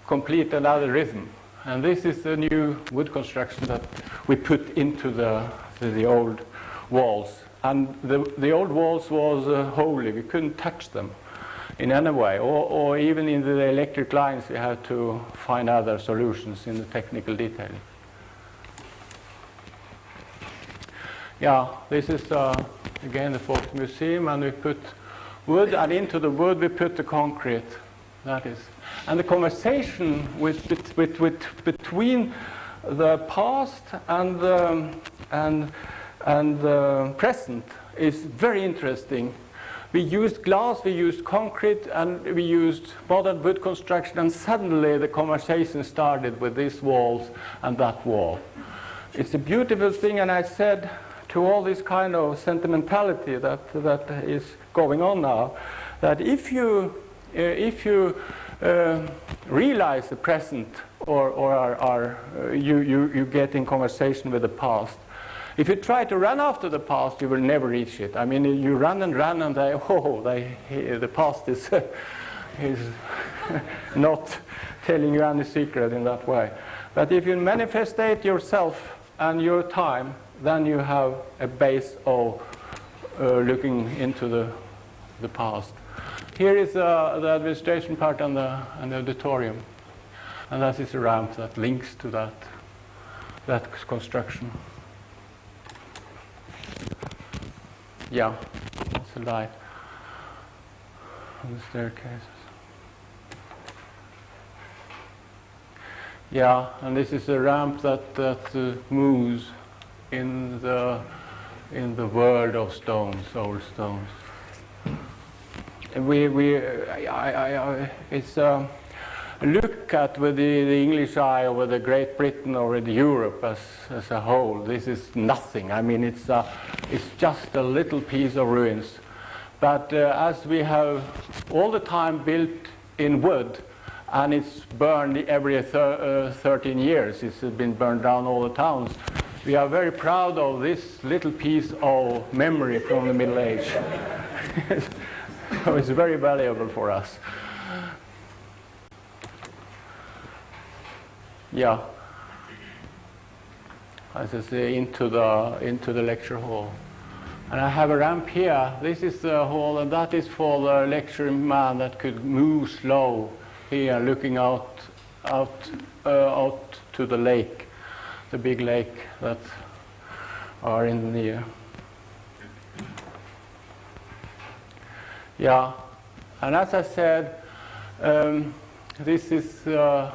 complete another rhythm. And this is the new wood construction that we put into the old walls. And the old walls was holy. We couldn't touch them in any way. Or even in the electric lines, we had to find other solutions in the technical detailing. Yeah, this is again the Folk Museum, and we put wood, and into the wood we put the concrete. That is, and the conversation between the past and the present is very interesting. We used glass, we used concrete, and we used modern wood construction, and suddenly the conversation started with these walls and that wall. It's a beautiful thing, and I said to all this kind of sentimentality that is going on now, that if you realize the present, or you get in conversation with the past. If you try to run after the past, you will never reach it. I mean, you run, and the past is not telling you any secret in that way. But if you manifestate yourself and your time, then you have a base of looking into the past. Here is the administration part and the auditorium, and that is a ramp that links to that construction. Yeah, that's a light on the staircases. Yeah, and this is a ramp that moves in the world of stones, old stones. It's a look at with the English eye, or with the Great Britain, or with Europe as a whole. This is nothing. I mean, it's just a little piece of ruins. But as we have all the time built in wood, and it's burned every 13 years. It's been burned down all the towns. We are very proud of this little piece of memory from the Middle Age. So it's very valuable for us. Yeah. As I say, into the lecture hall. And I have a ramp here. This is the hall, and that is for the lecturing man that could move slow here, looking out to the lake, the big lake that are in the. Yeah, and as I said, this is the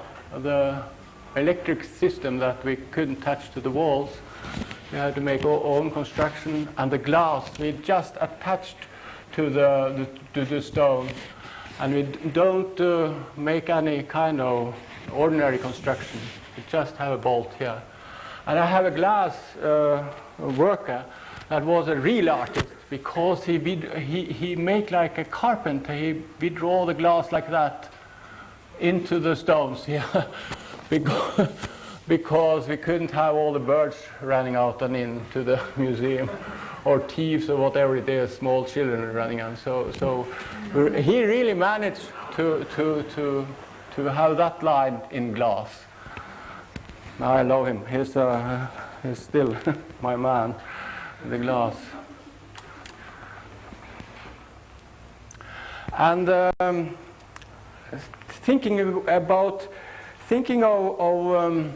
electric system that we couldn't touch to the walls. We had to make our own construction, and the glass we just attached to the stone, and we don't make any kind of ordinary construction. We just have a bolt here. And I have a glass worker that was a real artist, because he make like a carpenter. He draw the glass like that into the stones here. Because we couldn't have all the birds running out and into the museum, or thieves or whatever it is, small children running on. So he really managed to have that line in glass. I love him. He's still my man, the glass. And thinking of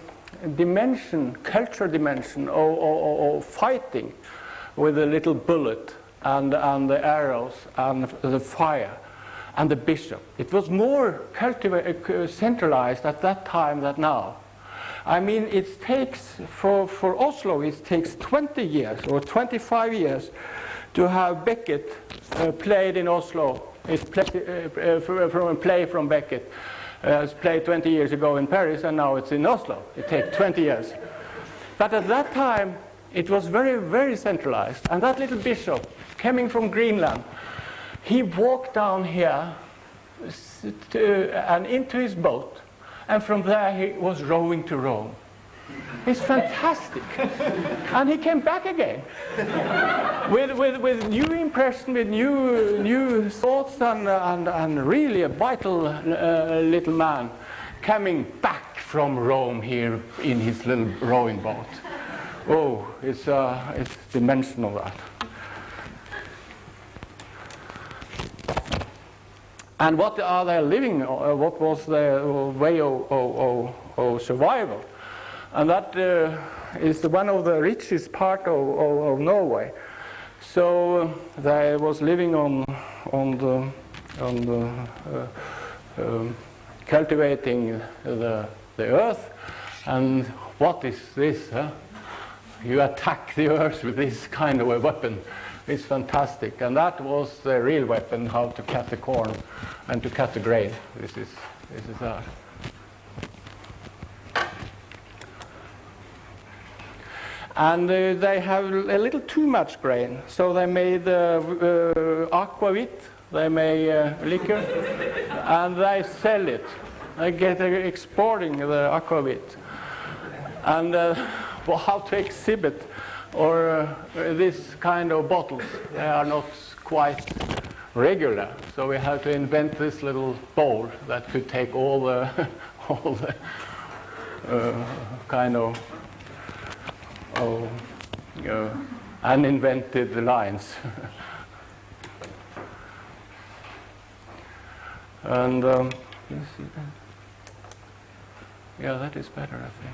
dimension, cultural dimension, or fighting with a little bullet and the arrows and the fire and the bishop. It was more centralized at that time than now. I mean, it takes, for Oslo, it takes 20 years or 25 years to have Bdtker played in Oslo. It's from a play from Bdtker. It's played 20 years ago in Paris, and now it's in Oslo. It takes 20 years. But at that time, it was very, very centralized. And that little bishop, coming from Greenland, he walked down here and into his boat, and from there he was rowing to Rome. It's fantastic. And he came back again with new impression, with new thoughts, and really a vital little man coming back from Rome here in his little rowing boat. Oh, it's dimensional, that. And what are they living? What was their way of survival? And that is one of the richest part of Norway. So they was living on cultivating the earth. And what is this? Huh? You attack the earth with this kind of a weapon. It's fantastic. And that was the real weapon, how to cut the corn and to cut the grain. This is that. And they have a little too much grain, so they made aquavit, they make liquor, and they sell it. They get exporting the aquavit. And well, how to exhibit or this kind of bottles, they are not quite regular. So we have to invent this little bowl that could take all the kind of uninvented lines. And yeah, that is better, I think.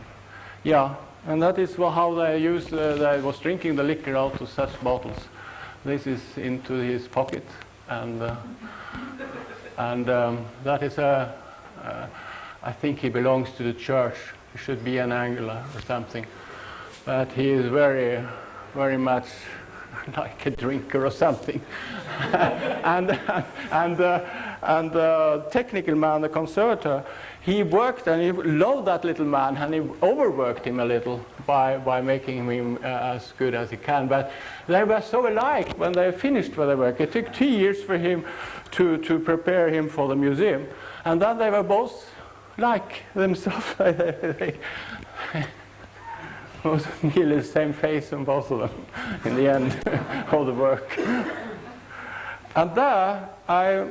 Yeah, and that is how they used. They was drinking the liquor out of such bottles. This is into his pocket, and that is a. I think he belongs to the church. He should be an Angler or something. But he is very, very much like a drinker or something. and And the technical man, the conservator, he worked and he loved that little man, and he overworked him a little by making him as good as he can. But they were so alike when they finished with their work. It took 2 years for him to prepare him for the museum. And then they were both like themselves. They was nearly the same face on both of them in the end of the work. And there I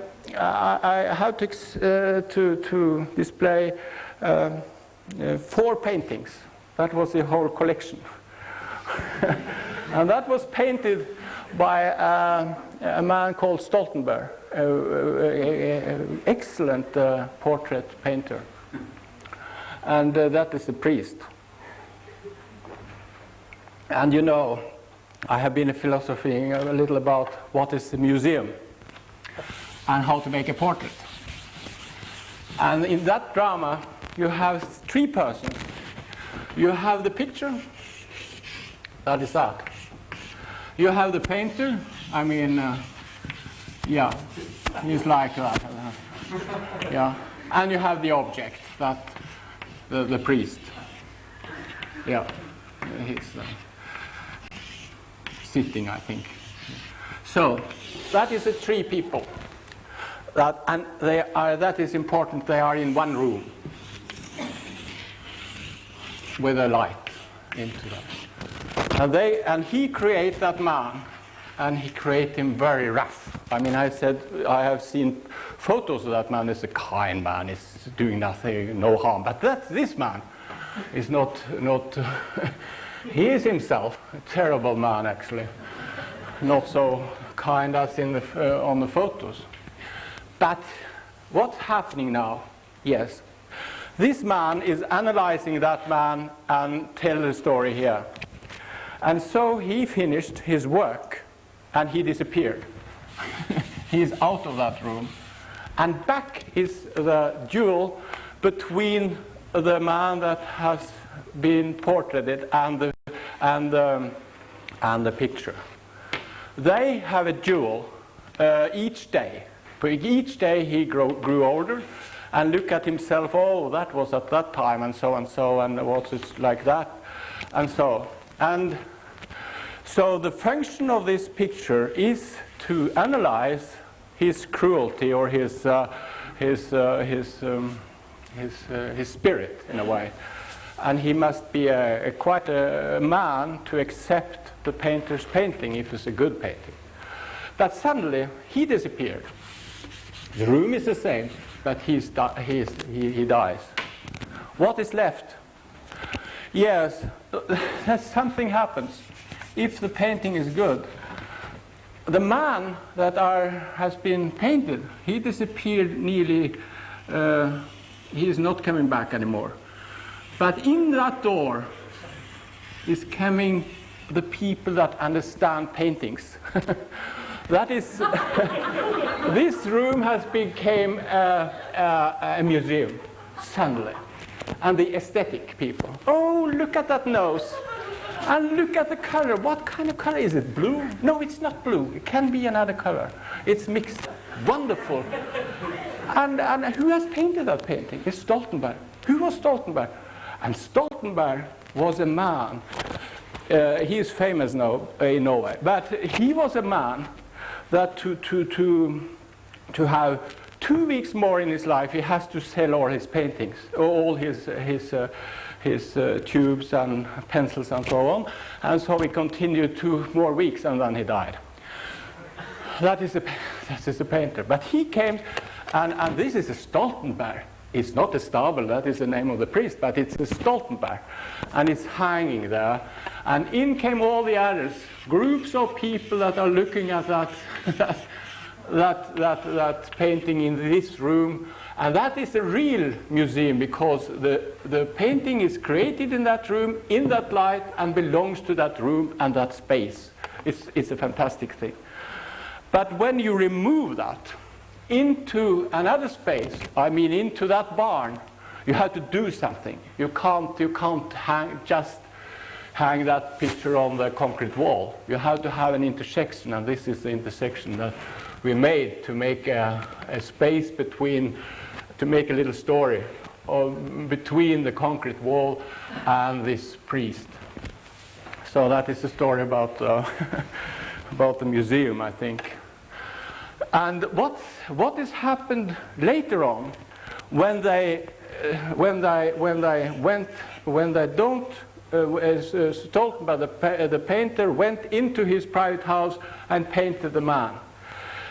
had to display 4 paintings. That was the whole collection. And that was painted by a man called Stoltenberg, an excellent portrait painter. And that is a priest. And you know, I have been philosophizing a little about what is a museum and how to make a portrait. And in that drama, you have 3 persons. You have the picture, that is that. You have the painter, I mean, yeah, he's like that. Yeah. And you have the object, that the priest. Yeah, he's sitting, I think. So that is the 3 people. And that is important. They are in one room with a light into them. And he creates that man, and he creates him very rough. I mean, I have seen photos of that man. He's a kind man. He's doing nothing, no harm. But this man is not. He is himself a terrible man, actually. Not so kind as on the photos. But what's happening now? Yes, this man is analyzing that man and tell the story here. And so he finished his work, and he disappeared. He is out of that room. And back is the duel between the man that has been portraited and the picture. They have a duel each day. Each day he grew older and look at himself. Oh, that was at that time, and so, and was it like that, and so. And so the function of this picture is to analyze his cruelty or his spirit in a way. And he must be quite a man to accept the painter's painting if it's a good painting. But suddenly he disappeared. The room is the same, but he dies. What is left? Yes, something happens. If the painting is good, the man that has been painted, he disappeared nearly. He is not coming back anymore. But in that door is coming the people that understand paintings. That is, this room has become a museum suddenly, and the aesthetic people. Oh, look at that nose, and look at the color. What kind of color is it? Blue? No, it's not blue. It can be another color. It's mixed. Wonderful. And who has painted that painting? It's Stoltenberg. Who was Stoltenberg? And Stoltenberg was a man. He is famous now in Norway, but he was a man that to have 2 weeks more in his life, he has to sell all his paintings, all his tubes and pencils and so on. And so he continued 2 more weeks, and then he died. That is a painter. But he came, and this is a Stoltenberg. It's not a Stabel, that is the name of the priest, but it's a Stoltenberg. And it's hanging there. And in came all the others, groups of people that are looking at that painting in this room. And that is a real museum, because the painting is created in that room, in that light, and belongs to that room and that space. It's a fantastic thing. But when you remove that into another space, I mean into that barn, you have to do something. You can't just hang that picture on the concrete wall. You have to have an intersection, and this is the intersection that we made to make a space between, to make a little story between the concrete wall and this priest. So that is the story about about the museum, I think. And what has happened later on when they don't. As Stoltenberg, the painter, went into his private house and painted the man.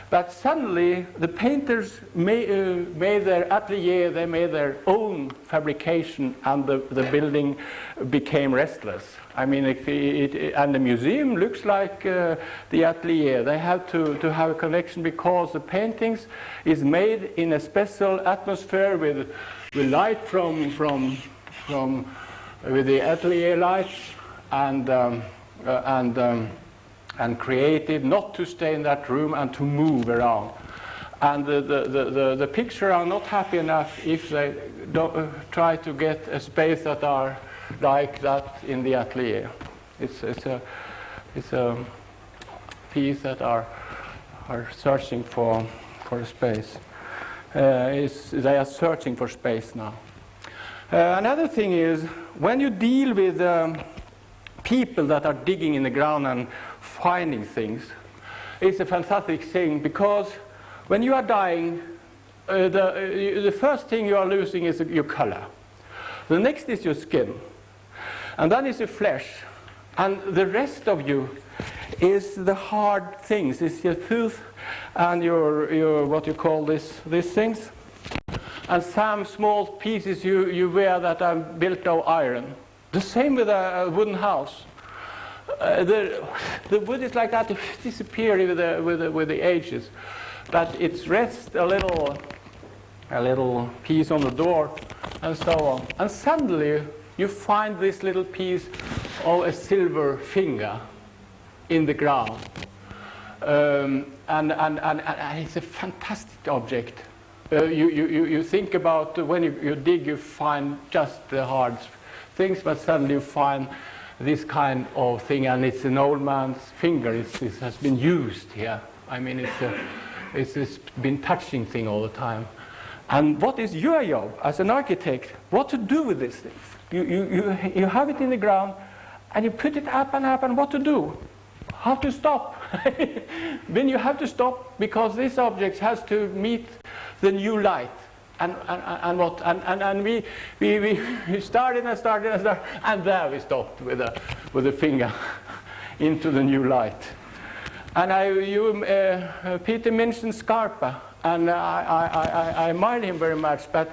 But suddenly, the painters made their atelier, they made their own fabrication, and the building became restless. I mean, and the museum looks like the atelier. They have to have a connection because the paintings is made in a special atmosphere with light with the atelier lights and created not to stay in that room and to move around. And the picture are not happy enough if they don't try to get a space that are like that in the atelier. It's a piece that are searching for a space. They are searching for space now. Another thing is, when you deal with people that are digging in the ground and finding things, it's a fantastic thing, because when you are dying, the first thing you are losing is your color. The next is your skin. And then is your flesh. And the rest of you is the hard things. It's your tooth and your what you call these things. And some small pieces you wear that are built of iron. The same with a wooden house. The wood is like that, it disappears with the ages. But it rests a little piece on the door, and so on. And suddenly you find this little piece of a silver finger in the ground. And it's a fantastic object. You think about when you dig, you find just the hard things, but suddenly you find this kind of thing, and it's an old man's finger. It has been used here. I mean, it's been touching thing all the time. And what is your job as an architect? What to do with these things? You have it in the ground, and you put it up and up, and what to do? How to stop? Then you have to stop, because this object has to meet the new light. And we started, and there we stopped with the finger into the new light. And Peter mentioned Scarpa, and I admire him very much. But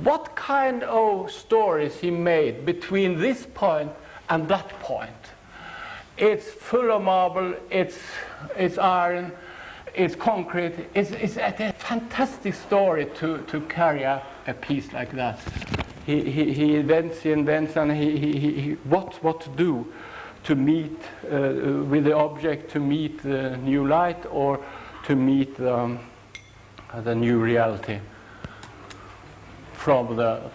what kind of stories he made between this point and that point? It's full of marble. It's iron. It's concrete. It's a fantastic story to carry up a piece like that. He invents, and he what to do to meet with the object, to meet the new light, or to meet the new reality from the.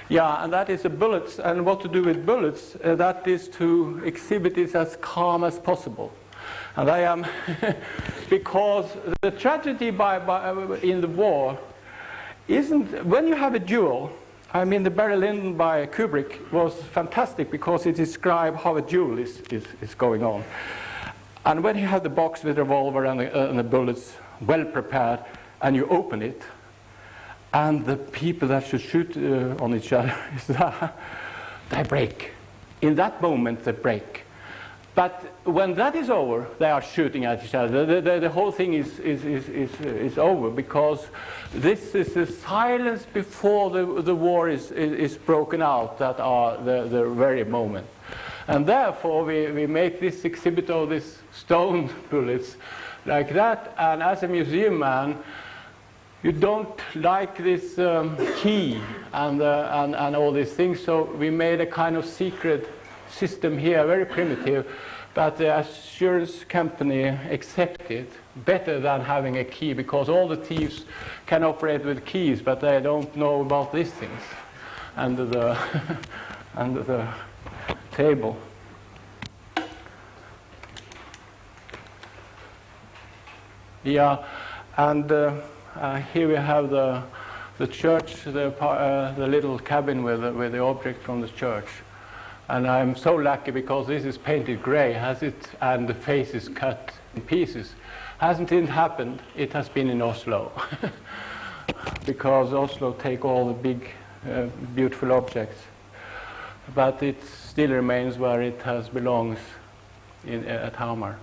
Yeah, and that is the bullets. And what to do with bullets? That is to exhibit it as calm as possible. And I am, because the tragedy in the war isn't, when you have a duel, I mean the Barry Lyndon by Kubrick was fantastic, because it described how a duel is going on. And when you have the box with the revolver and the bullets well prepared, and you open it, and the people that should shoot on each other, they break. In that moment they break. But when that is over, they are shooting at each other. The whole thing is over, because this is the silence before the war is broken out, that are the very moment. And therefore we make this exhibit of these stone bullets like that. And as a museum man, you don't like this key and all these things, so we made a kind of secret system here, very primitive, but the assurance company accepted it better than having a key, because all the thieves can operate with keys, but they don't know about these things. And table. Yeah, and here we have the church, the little cabin with the object from the church. And I'm so lucky because this is painted gray, has it, and the face is cut in pieces. Hasn't it happened? It has been in Oslo, because Oslo take all the big, beautiful objects. But it still remains where it has belongs at Hamar.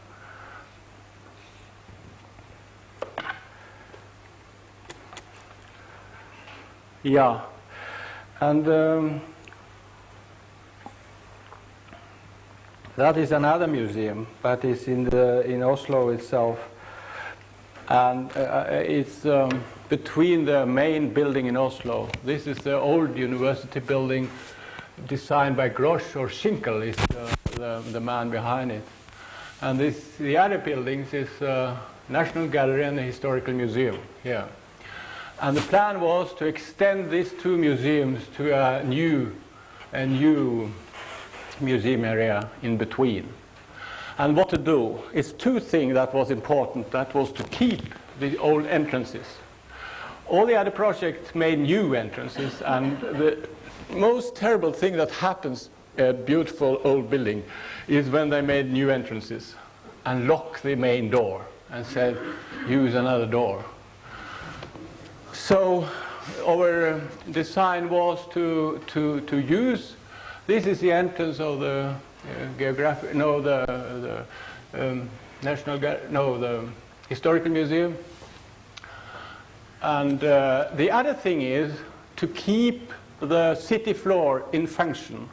Yeah, and that is another museum, but it's in Oslo itself, and it's between the main building in Oslo. This is the old university building, designed by Grosch, or Schinkel is the man behind it, and the other buildings is National Gallery and the Historical Museum here. And the plan was to extend these two museums to a new museum area in between. And what to do? It's two things that was important. That was to keep the old entrances. All the other projects made new entrances, and the most terrible thing that happens at a beautiful old building is when they made new entrances and lock the main door and said, use another door. So our design was to use, this is the entrance of the the Historical Museum, and the other thing is to keep the city floor in function.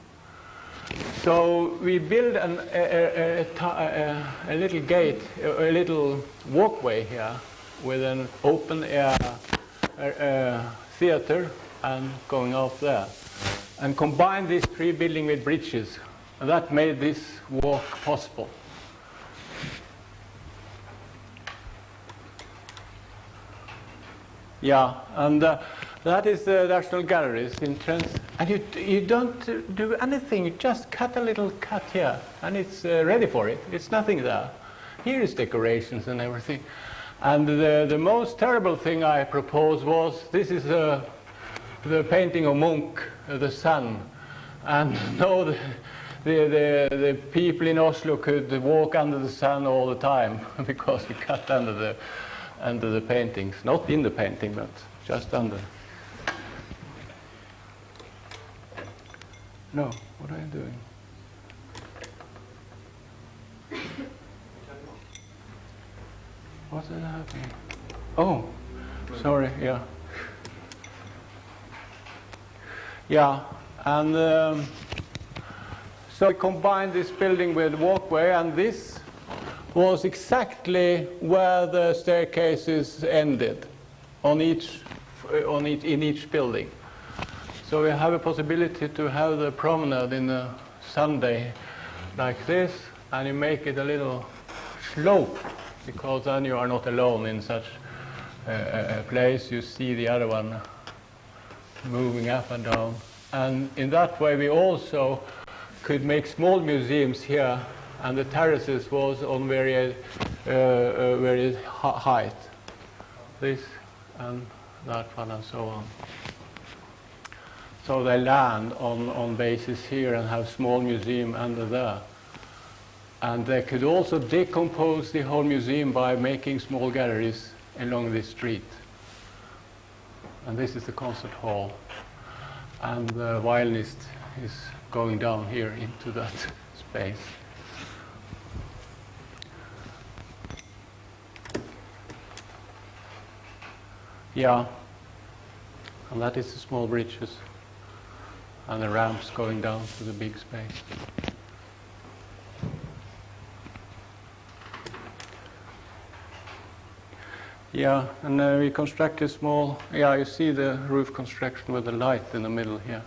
So we built a little gate, a little walkway here with an open air theater and going out there, and combined these three buildings with bridges, and that made this walk possible. Yeah, and that is the National Gallery's entrance, and you don't do anything, you just cut a little cut here, and it's ready for it. It's nothing there. Here is decorations and everything. And the most terrible thing I proposed was, this is the painting of Munch, the sun. And no, the people in Oslo could walk under the sun all the time because we cut under the paintings. Not in the painting, but just under. No, what are you doing? What's that happening? Oh, sorry, yeah. Yeah, and so we combined this building with walkway, and this was exactly where the staircases ended in each building. So we have a possibility to have the promenade in a Sunday like this, and you make it a little slope, because then you are not alone in such a place. You see the other one moving up and down. And in that way we also could make small museums here, and the terraces was on very height. This and that one and so on. So they land on bases here and have small museum under there. And they could also decompose the whole museum by making small galleries along this street. And this is the concert hall. And the violinist is going down here into that space. Yeah. And that is the small bridges and the ramps going down to the big space. Yeah, and we construct a small, you see the roof construction with the light in the middle here.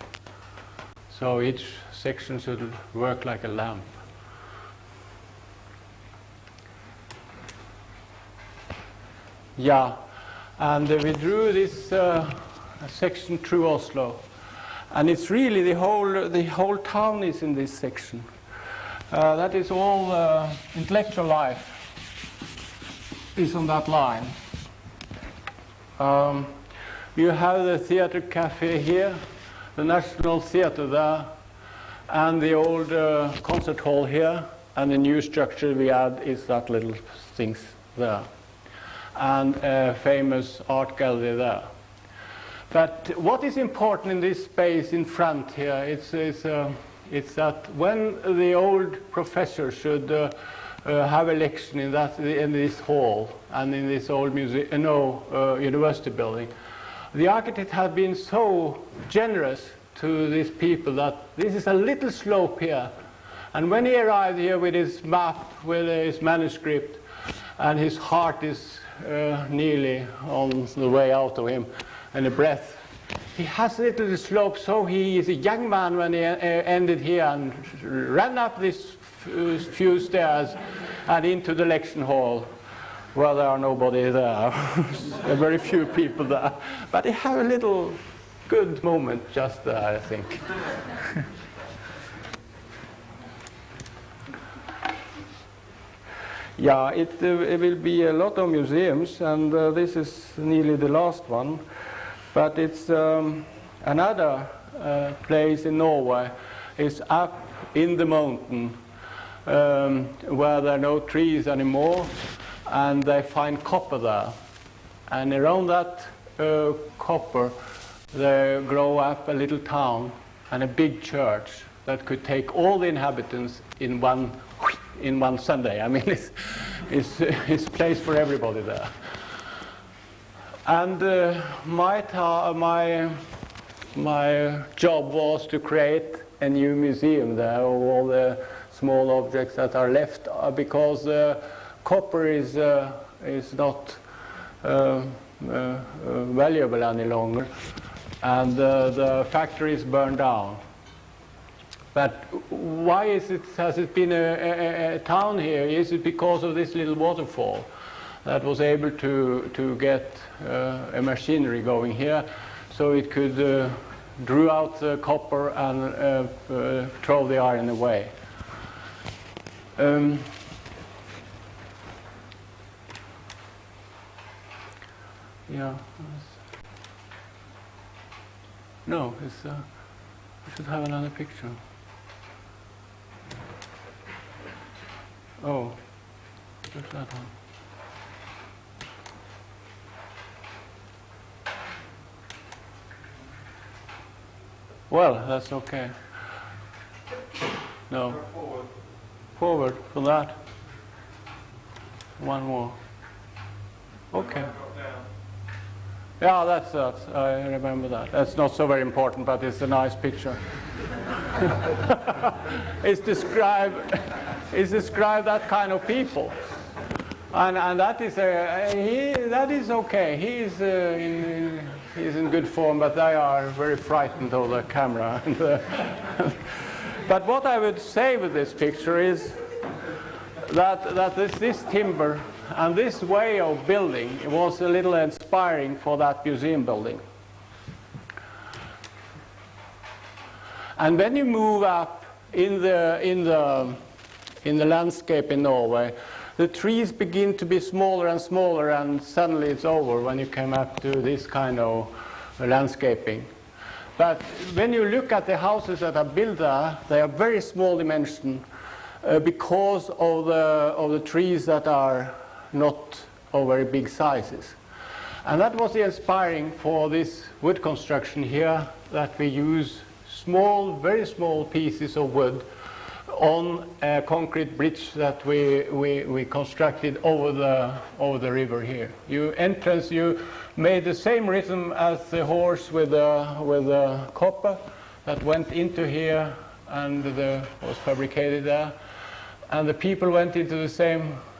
So each section should work like a lamp. Yeah, and we drew this section through Oslo. And it's really the whole town is in this section. That is all intellectual life is on that line. You have the theater cafe here, the National Theater there, and the old concert hall here, and the new structure we add is that little things there, and a famous art gallery there. But what is important in this space in front here, it's that when the old professor should have a lecture in this hall and in this old university building, the architect has been so generous to these people that this is a little slope here. And when he arrived here with his map, with his manuscript, and his heart is nearly on the way out of him, and a breath, he has a little slope, so he is a young man when he ended here and ran up this few stairs and into the lecture hall. Well, there are nobody there. There are very few people there. But he had a little good moment just there, I think. Yeah, it will be a lot of museums, and this is nearly the last one. But it's another place in Norway. It's up in the mountain where there are no trees anymore, and they find copper there. And around that copper, they grow up a little town and a big church that could take all the inhabitants in one Sunday. I mean, it's place for everybody there. And my job was to create a new museum there of all the small objects that are left, because copper is not valuable any longer, and the factory is burned down. But why has it been a town here? Is it because of this little waterfall that was able to get a machinery going here, so it could drew out the copper and throw the iron away. Yeah. No, we should have another picture. Oh, where's that one? Well, that's okay. No. Forward for that. One more. Okay. Yeah, that's that. I remember that. That's not so very important, but it's a nice picture. It's described that kind of people, and that is that is okay. He's in good form, but they are very frightened of the camera. But what I would say with this picture is that this timber and this way of building was a little inspiring for that museum building. And when you move up in the landscape in Norway, the trees begin to be smaller and smaller, and suddenly it's over when you come up to this kind of landscaping. But when you look at the houses that are built there, they are very small dimension because of the trees that are not of very big sizes. And that was the inspiring for this wood construction here, that we use small, very small pieces of wood on a concrete bridge that we constructed over the river here. You made the same rhythm as the horse with the copper that went into here and was fabricated there, and the people went into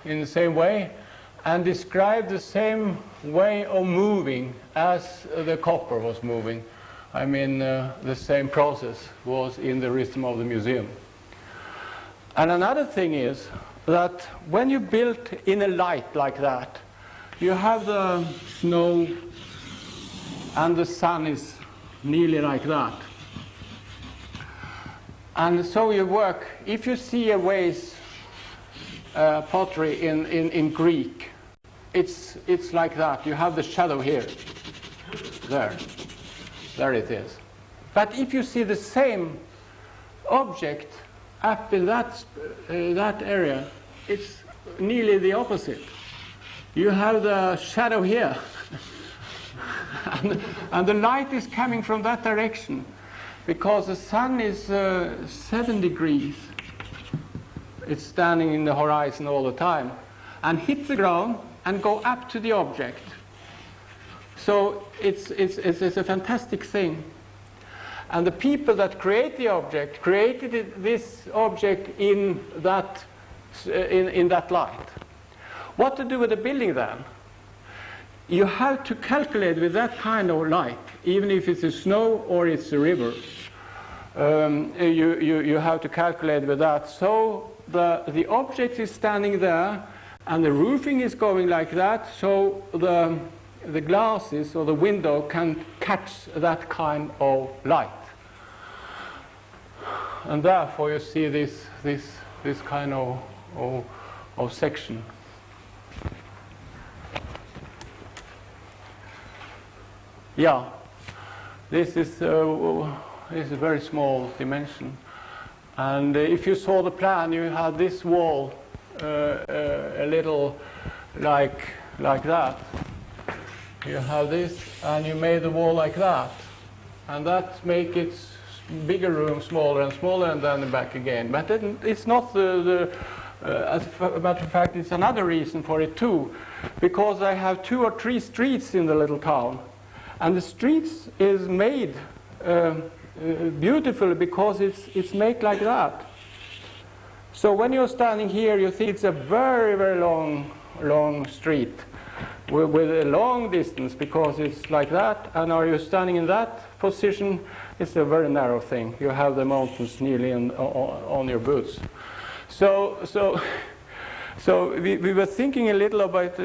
in the same way and described the same way of moving as the copper was moving. I mean, the same process was in the rhythm of the museum. And another thing is that when you build in a light like that, you have the snow and the sun is nearly like that. And so you work, if you see a vase pottery in Greek, it's like that. You have the shadow here. There it is. But if you see the same object up in that area, it's nearly the opposite. You have the shadow here. and the light is coming from that direction because the sun is 7 degrees. It's standing in the horizon all the time and hit the ground and go up to the object. So it's a fantastic thing. And the people that create the object created this object in that light. What to do with the building then? You have to calculate with that kind of light, even if it's a snow or it's a river. You have to calculate with that. So the object is standing there, and the roofing is going like that, so the glasses or the window can catch that kind of light. And therefore you see this kind of section. Yeah, this is a very small dimension. And if you saw the plan, you had this wall a little like that. You have this, and you made the wall like that. And that makes it bigger room, smaller and smaller, and then back again. But it's not as a matter of fact, it's another reason for it too, because I have 2 or 3 streets in the little town, and the streets is made beautifully because it's made like that. So when you're standing here, you think it's a very, very long street with a long distance because it's like that, and are you standing in that position, it's a very narrow thing. You have the mountains nearly on your boots. So we were thinking a little about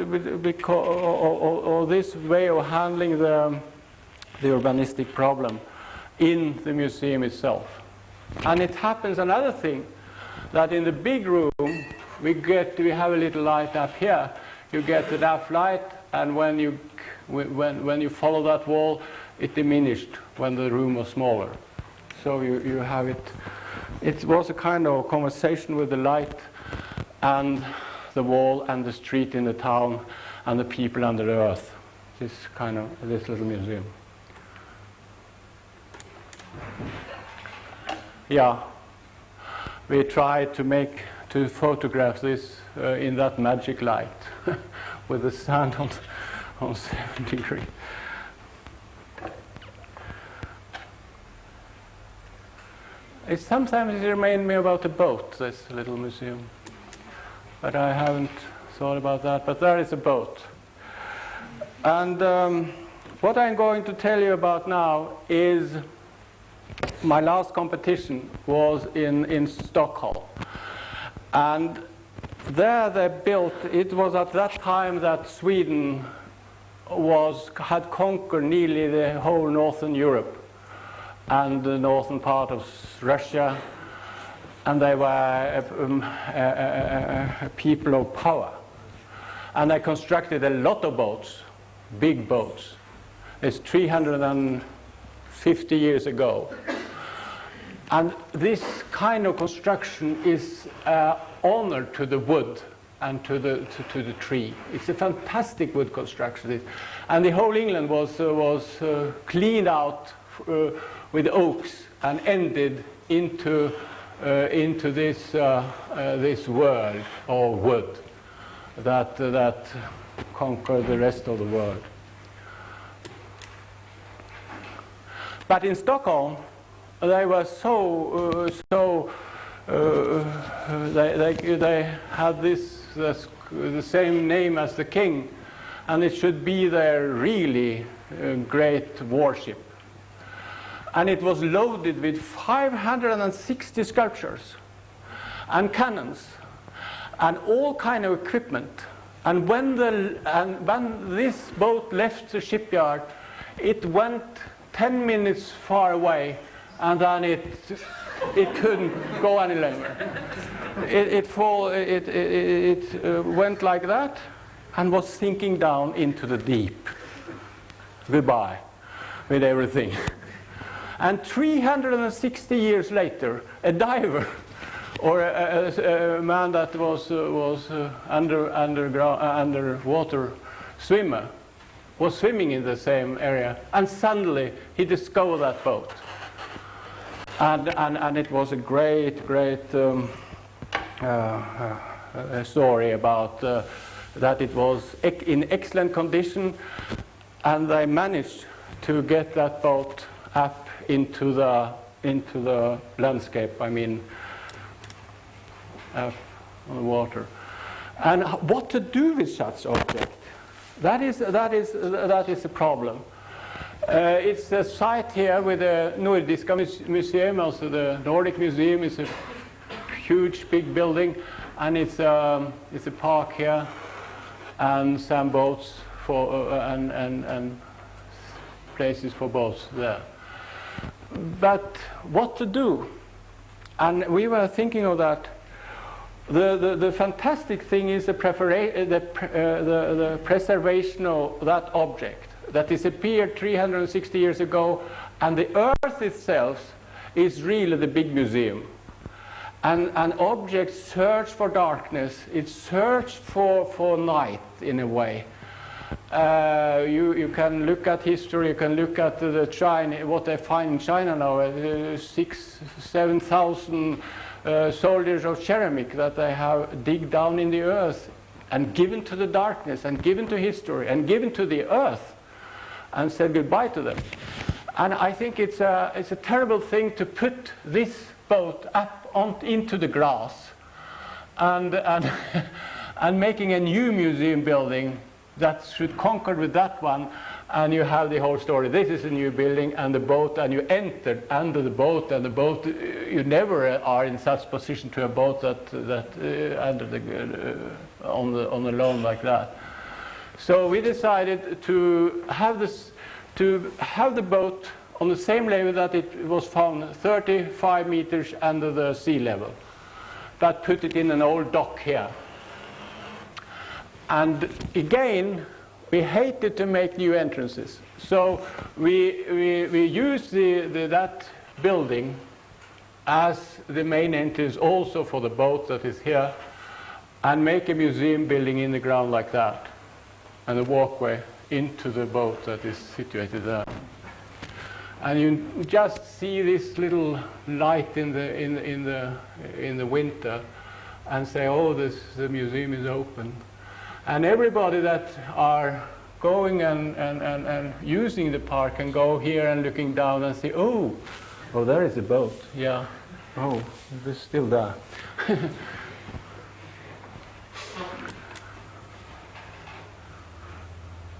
this way of handling the urbanistic problem in the museum itself. And it happens another thing, that in the big room we have a little light up here. You get enough light, and when you follow that wall, it diminished when the room was smaller. So you have it. It was a kind of conversation with the light and the wall and the street in the town and the people under the earth. This little museum. Yeah, we tried to photograph this in that magic light with the sun on 7 degrees. Sometimes it reminds me about a boat, this little museum. But I haven't thought about that. But there is a boat. And what I'm going to tell you about now is my last competition was in Stockholm. And there they built, it was at that time that Sweden had conquered nearly the whole northern Europe and the northern part of Russia, and they were a people of power. And they constructed a lot of boats, big boats. It's 350 years ago. And this kind of construction is honor to the wood and to the tree. It's a fantastic wood construction. And the whole England was cleaned out with oaks and ended into this world of wood that conquered the rest of the world. But in Stockholm, they were they had the same name as the king, and it should be their really great warship. And it was loaded with 560 sculptures and cannons and all kind of equipment. And when this boat left the shipyard, it went 10 minutes far away, and then it It couldn't go any longer. It went like that and was sinking down into the deep. Goodbye with everything. And 360 years later, a diver or a man that was underwater swimmer was swimming in the same area, and suddenly he discovered that boat. And it was a great story about that it was in excellent condition, and they managed to get that boat up into the landscape. I mean, on the water. And what to do with such object? That is a problem. It's a site here with the Norwegian Museum, also the Nordic Museum is a huge big building, and it's a park here and some boats for and places for boats there. But what to do? And we were thinking of that. The fantastic thing is the preservation of that object that disappeared 360 years ago, and the earth itself is really the big museum. And an object search for darkness, it searched for night in a way. You can look at history, you can look at the China, what they find in China now, 6,000-7,000 soldiers of ceramic that they have digged down in the earth and given to the darkness and given to history and given to the earth and said goodbye to them. And I think it's a terrible thing to put this boat up into the grass and making a new museum building that should conquer with that one, and you have the whole story. This is a new building and the boat, and you entered under the boat, and the boat, you never are in such position to a boat that under the on the lawn like that. So we decided to have the boat on the same level that it was found 35 meters under the sea level, but put it in an old dock here. And again, we hated to make new entrances, so we used that building as the main entrance also for the boat that is here, and make a museum building in the ground like that, and a walkway into the boat that is situated there. And you just see this little light in the winter, and say, oh, the museum is open. And everybody that are going and using the park can go here and looking down and see, oh, there is a boat. Yeah. Oh, it's still there.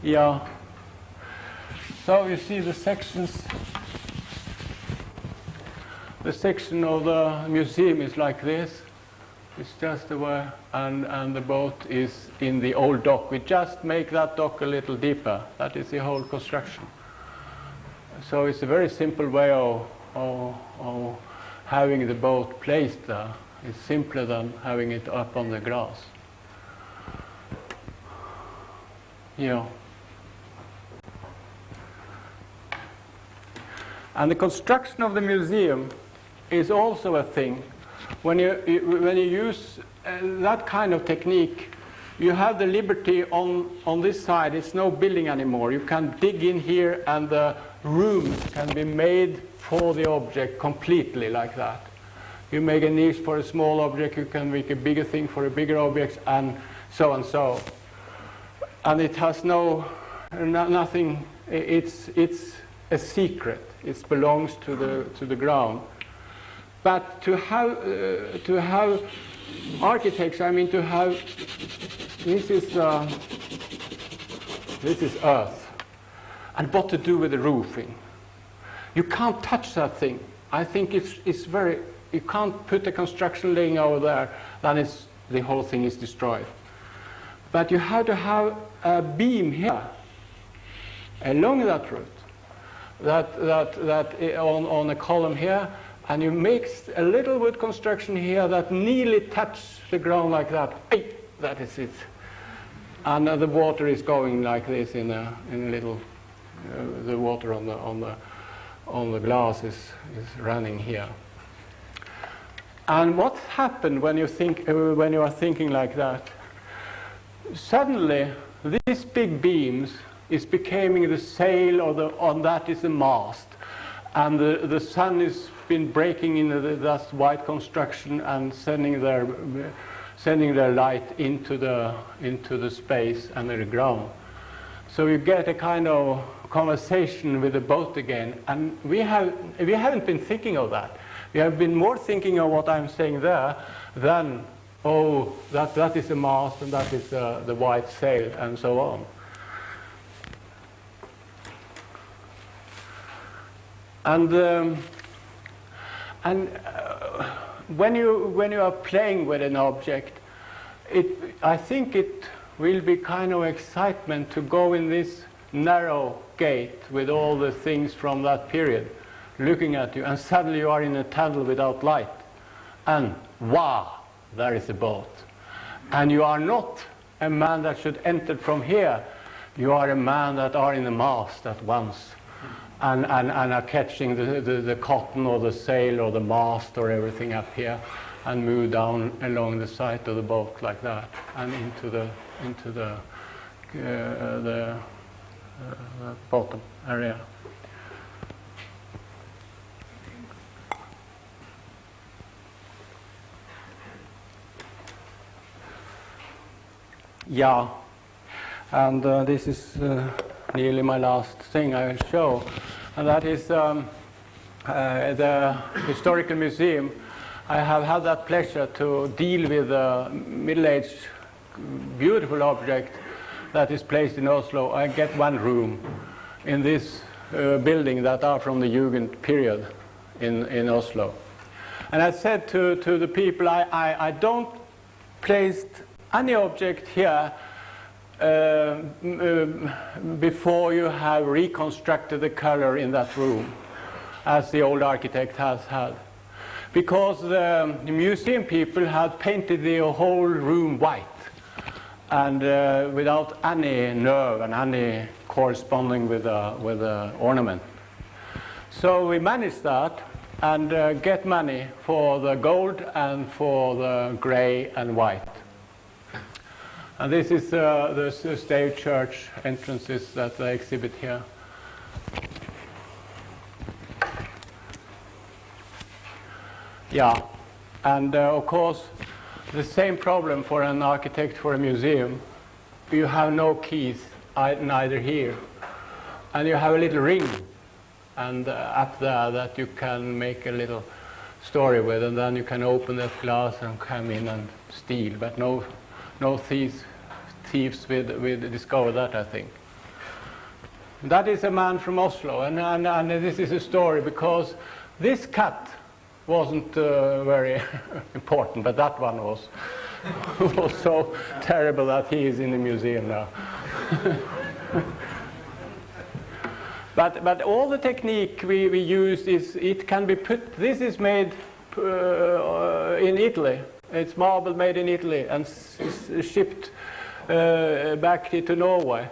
Yeah. So you see the sections. The section of the museum is like this. It's just a way, and the boat is in the old dock. We just make that dock a little deeper. That is the whole construction. So it's a very simple way of having the boat placed there. It's simpler than having it up on the grass. Yeah. And the construction of the museum is also a thing. When you use that kind of technique, you have the liberty on this side. It's no building anymore. You can dig in here, and the rooms can be made for the object completely like that. You make a niche for a small object, you can make a bigger thing for a bigger object, and so and so. And it has nothing. It's a secret. It belongs to the ground. But to have architecture, I mean, to have this is earth, and what to do with the roofing? You can't touch that thing. I think it's very. You can't put a construction laying over there. Then the whole thing is destroyed. But you have to have a beam here along that route, that on a column here, and you make a little wood construction here that nearly touches the ground like that. Ay, that is it. And the water is going like this in a little. The water on the glass is running here. And what happened when you are thinking like that? Suddenly, these big beams is becoming the sail, or that is the mast, and the sun has been breaking into that white construction and sending their light into the space and the ground. So you get a kind of conversation with the boat again, and we haven't been thinking of that. We have been more thinking of what I'm saying there than, oh, that is the mast and that is the white sail and so on. And when you are playing with an object, I think it will be kind of excitement to go in this narrow gate with all the things from that period looking at you, and suddenly you are in a tunnel without light, and wow, there is a boat. And you are not a man that should enter from here. You are a man that are in the mast at once, and are catching the cotton or the sail or the mast or everything up here, and move down along the side of the boat like that, and into the bottom area. Yeah, and this is nearly my last thing I will show, and that is the Historical Museum. I have had that pleasure to deal with a middle-aged, beautiful object that is placed in Oslo. I get one room in this building that are from the Jugend period in Oslo. And I said to the people, I don't place any object here before you have reconstructed the color in that room, as the old architect has had. Because the museum people had painted the whole room white, and without any nerve and any corresponding with the ornament. So we managed that and get money for the gold and for the gray and white. And this is the state church entrances that they exhibit here. Yeah, and of course, the same problem for an architect for a museum. You have no keys, neither here. And you have a little ring and up there that you can make a little story with, and then you can open that glass and come in and steal. But no thieves will discover that, I think. That is a man from Oslo, and this is a story because this cut wasn't very important, but that one was so terrible that he is in the museum now. But all the technique we use it can be put. This is made in Italy. It's marble made in Italy and shipped back to Norway.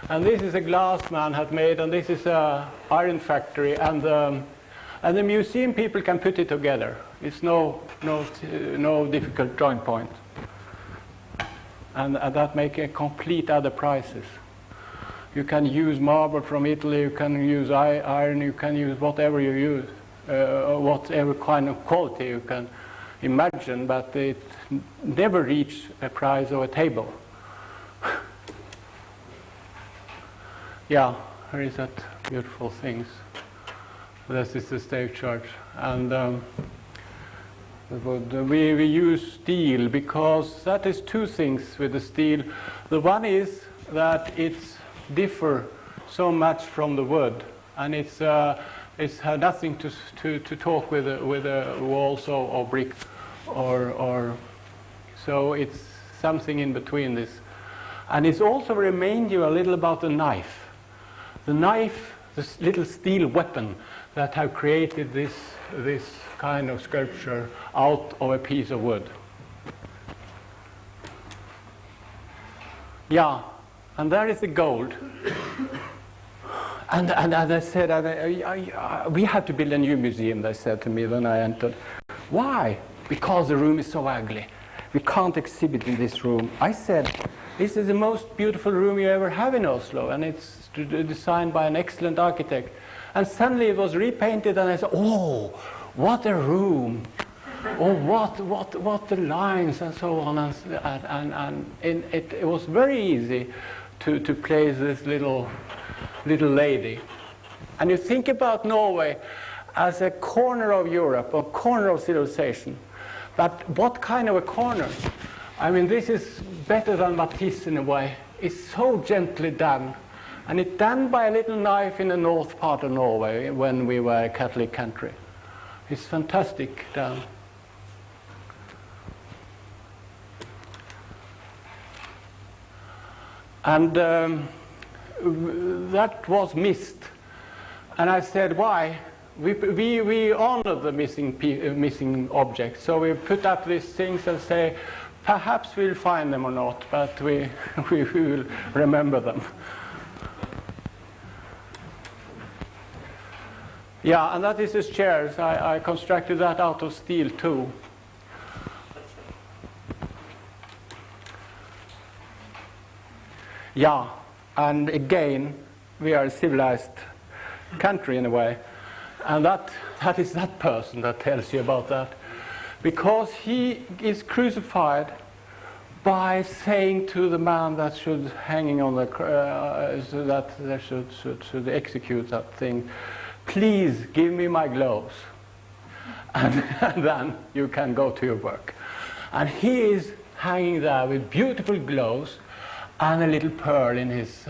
And this is a glass man had made, and this is a iron factory, and the museum people can put it together. It's no difficult joint point. And that make a complete other prices. You can use marble from Italy, you can use iron, you can use whatever you use, whatever kind of quality you can imagine, but it never reach a price of a table. Yeah, here is that beautiful things. This is the state church, and we use steel because that is two things with the steel. The one is that it's differ so much from the wood, and it's had nothing to talk with the walls or brick or so it's something in between this, and it's also remind you a little about the knife. The knife, this little steel weapon that have created this kind of sculpture out of a piece of wood. Yeah, and there is the gold. And I said, we have to build a new museum, they said to me when I entered. Why? Because the room is so ugly. We can't exhibit in this room. I said, this is the most beautiful room you ever have in Oslo, and it's designed by an excellent architect. And suddenly it was repainted, and I said, oh, what a room. Oh, what the lines and so on. And it was very easy to place this little lady. And you think about Norway as a corner of Europe, a corner of civilization. But what kind of a corner? I mean, this is better than Matisse in a way. It's so gently done. And it's done by a little knife in the north part of Norway when we were a Catholic country. It's fantastic done. And that was missed. And I said, why? We honor the missing objects. So we put up these things and say, perhaps we'll find them or not, but we will remember them. Yeah, and that is his chairs. I constructed that out of steel too. Yeah, and again, we are a civilized country in a way. And that is that person that tells you about that. Because he is crucified by saying to the man that should hanging on the so that they should execute that thing, please give me my gloves, and then you can go to your work. And he is hanging there with beautiful gloves and a little pearl in his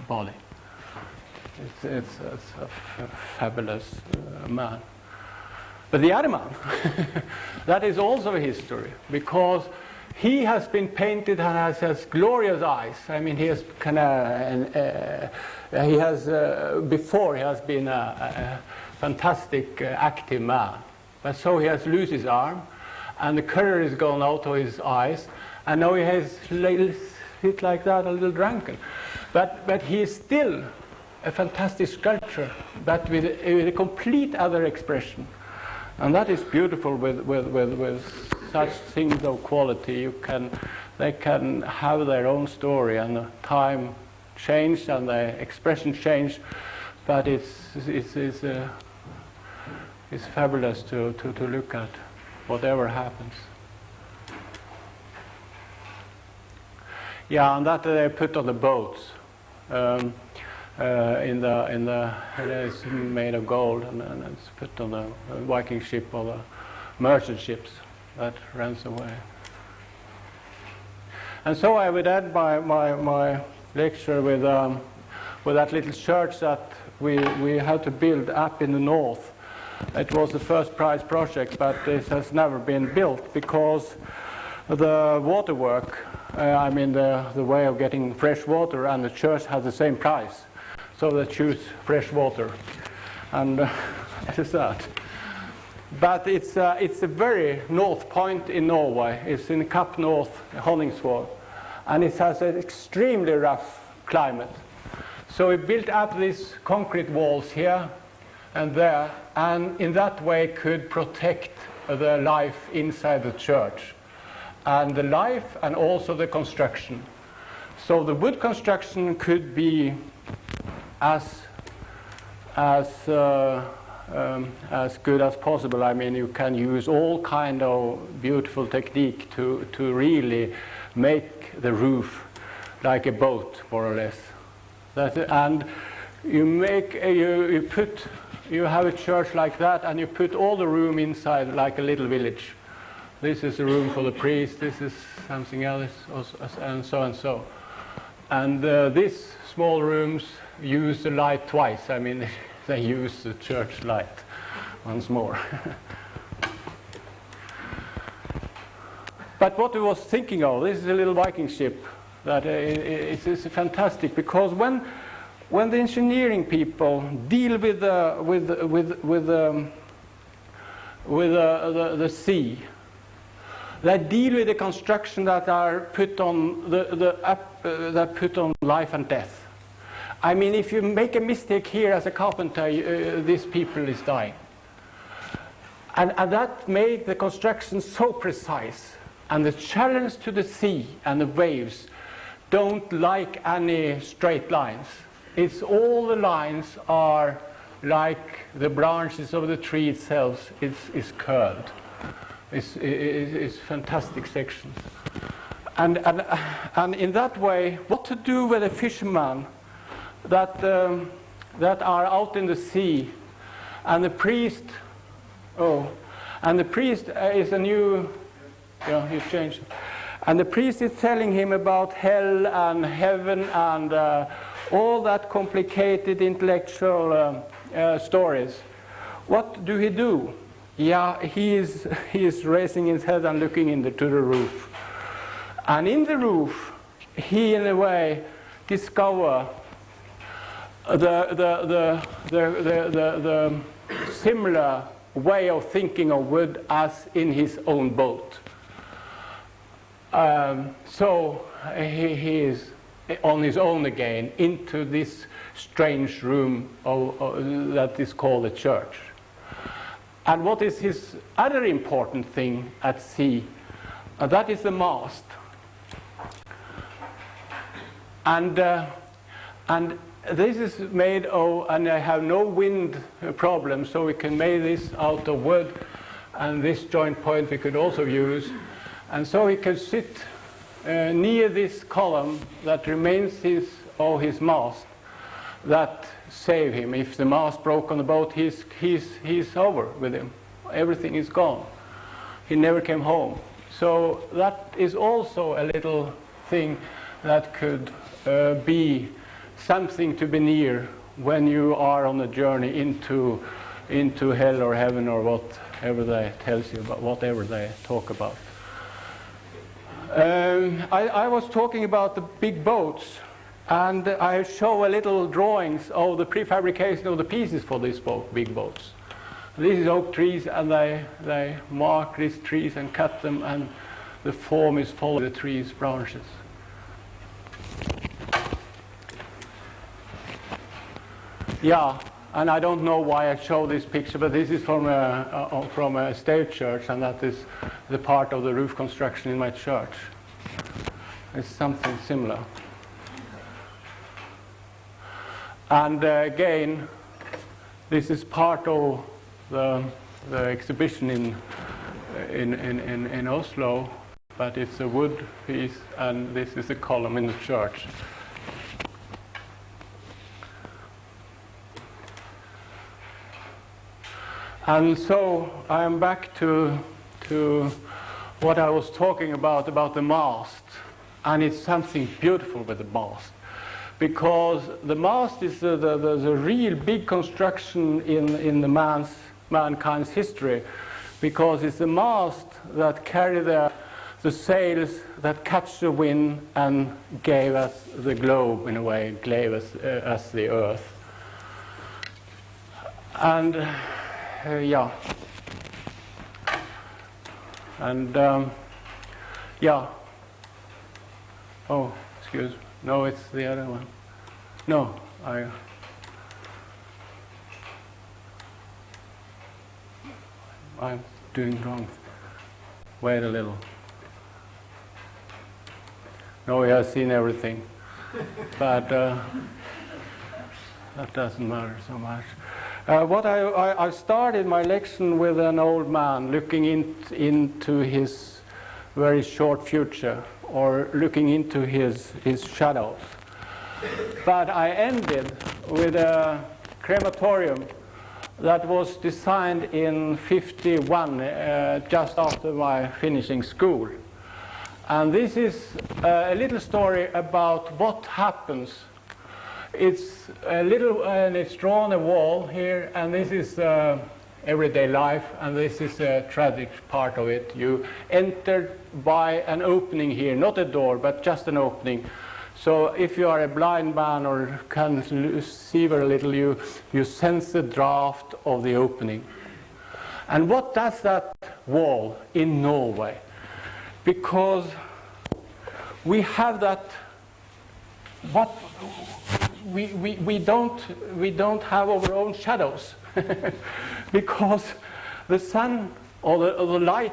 body. It's a fabulous man. But the other man, that is also a history, because he has been painted and has glorious eyes. I mean, he has before he has been a fantastic active man, but so he has lost his arm, and the color is gone out of his eyes, and now he has hit like that, a little drunken, but he is still a fantastic sculpture, but with a complete other expression. And that is beautiful with such things of quality. They can have their own story, and the time changed and the expression changed, but it's fabulous to look at whatever happens. Yeah, and that they put on the boats. It's made of gold, and it's put on the Viking ship or the merchant ships that runs away. And so I would end my lecture with that little church that we had to build up in the north. It was the first prize project, but it has never been built because the waterwork, I mean the way of getting fresh water and the church has the same price. So they choose fresh water, and it is that. But it's a very north point in Norway. It's in Kapp North, Honningsvåg, and it has an extremely rough climate. So we built up these concrete walls here and there, and in that way could protect the life inside the church, and the life and also the construction. So the wood construction could be as good as possible. I mean, you can use all kind of beautiful technique to really make the roof like a boat, more or less. And you have a church like that, and you put all the room inside like a little village. This is a room for the priest. This is something else, and so and so. And these small rooms use the light twice. I mean, they use the church light once more. But what I was thinking of, this is a little Viking ship that it's fantastic, because when the engineering people deal with with the sea, that deal with the construction that are put on that put on life and death. I mean, if you make a mistake here as a carpenter, this people is dying. And that made the construction so precise. And the challenge to the sea and the waves don't like any straight lines. It's all the lines are like the branches of the tree itself is curved. It's fantastic sections. And in that way, what to do with a fisherman that are out in the sea, and the priest, is a new, he's changed. And the priest is telling him about hell and heaven and all that complicated intellectual stories. What do he do? Yeah, he is raising his head and looking into the roof. And in the roof, he in a way discover the similar way of thinking of wood as in his own boat. So he is on his own again into this strange room that is called a church. And what is his other important thing at sea? That is the mast. And this is made of, and I have no wind problem, so we can make this out of wood, and this joint point we could also use. And so he can sit near this column that remains his mast, that save him. If the mast broke on the boat, he's over with him. Everything is gone. He never came home. So that is also a little thing that could be something to be near when you are on a journey into hell or heaven or whatever they tells you about, whatever they talk about. I was talking about the big boats, and I show a little drawings of the prefabrication of the pieces for these big boats. This is oak trees, and they mark these trees and cut them, and the form is following the trees' branches. Yeah, and I don't know why I show this picture, but this is from a state church, and that is the part of the roof construction in my church. It's something similar. And again, this is part of the exhibition in Oslo, but it's a wood piece, and this is a column in the church. And so I am back to what I was talking about the mast. And it's something beautiful with the mast, because the mast is the real big construction in the mankind's history, because it's the mast that carry the sails that catch the wind and gave us the globe, in a way, gave us the earth. And yeah. And yeah. Oh, excuse me. No, it's the other one. No, I'm doing wrong. Wait a little. No, we have seen everything. But that doesn't matter so much. I started my lecture with an old man looking into his very short future, or looking into his shadows. But I ended with a crematorium that was designed in '51, just after my finishing school. And this is a little story about what happens. It's a little, and it's drawn a wall here, and this is everyday life, and this is a tragic part of it. You enter by an opening here, not a door, but just an opening. So if you are a blind man or can see very little, you sense the draft of the opening. And what does that wall in Norway? Because we have that, but we don't have our own shadows because the sun or the light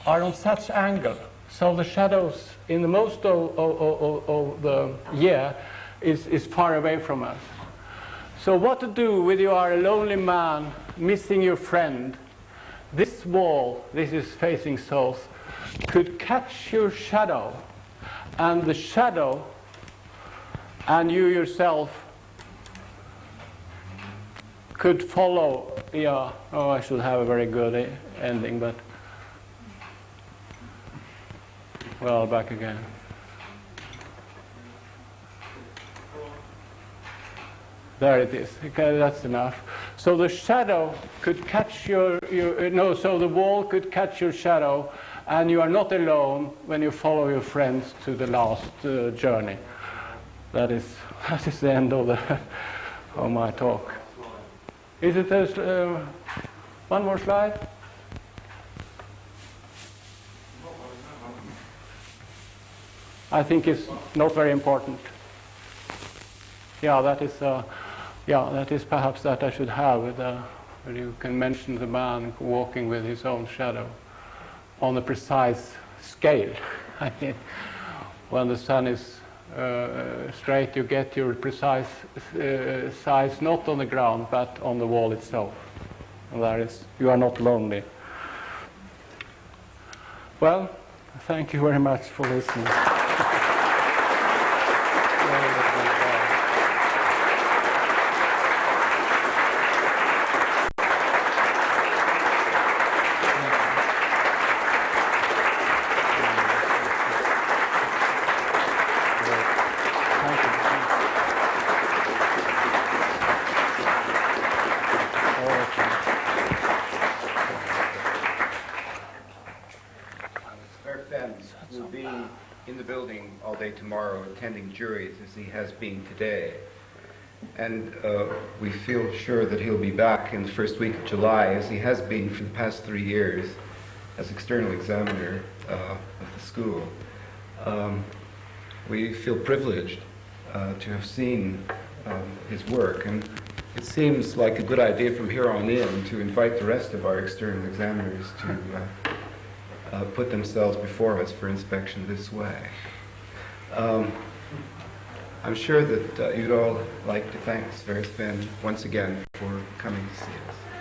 are on such angle, so the shadows in the most of the year is far away from us. So what to do when you are a lonely man missing your friend? This wall, this is facing south, could catch your shadow, and the shadow and you yourself could follow. Yeah, oh, I should have a very good ending, but well, back again. There it is. Okay, that's enough. So the shadow could catch so the wall could catch your shadow, and you are not alone when you follow your friends to the last journey. That is the end of my talk. Is it one more slide? I think it's not very important. Yeah, that is perhaps that I should have. Where you can mention the man walking with his own shadow on a precise scale. I mean, when the sun is straight, you get your precise size not on the ground but on the wall itself. And you are not lonely. Well, thank you very much for listening. Sverre Fehn will be in the building all day tomorrow attending juries as he has been today. And we feel sure that he'll be back in the first week of July, as he has been for the past 3 years as external examiner of the school. We feel privileged to have seen his work, and it seems like a good idea from here on in to invite the rest of our external examiners to put themselves before us for inspection this way. I'm sure that you'd all like to thank Sverre Fehn once again for coming to see us.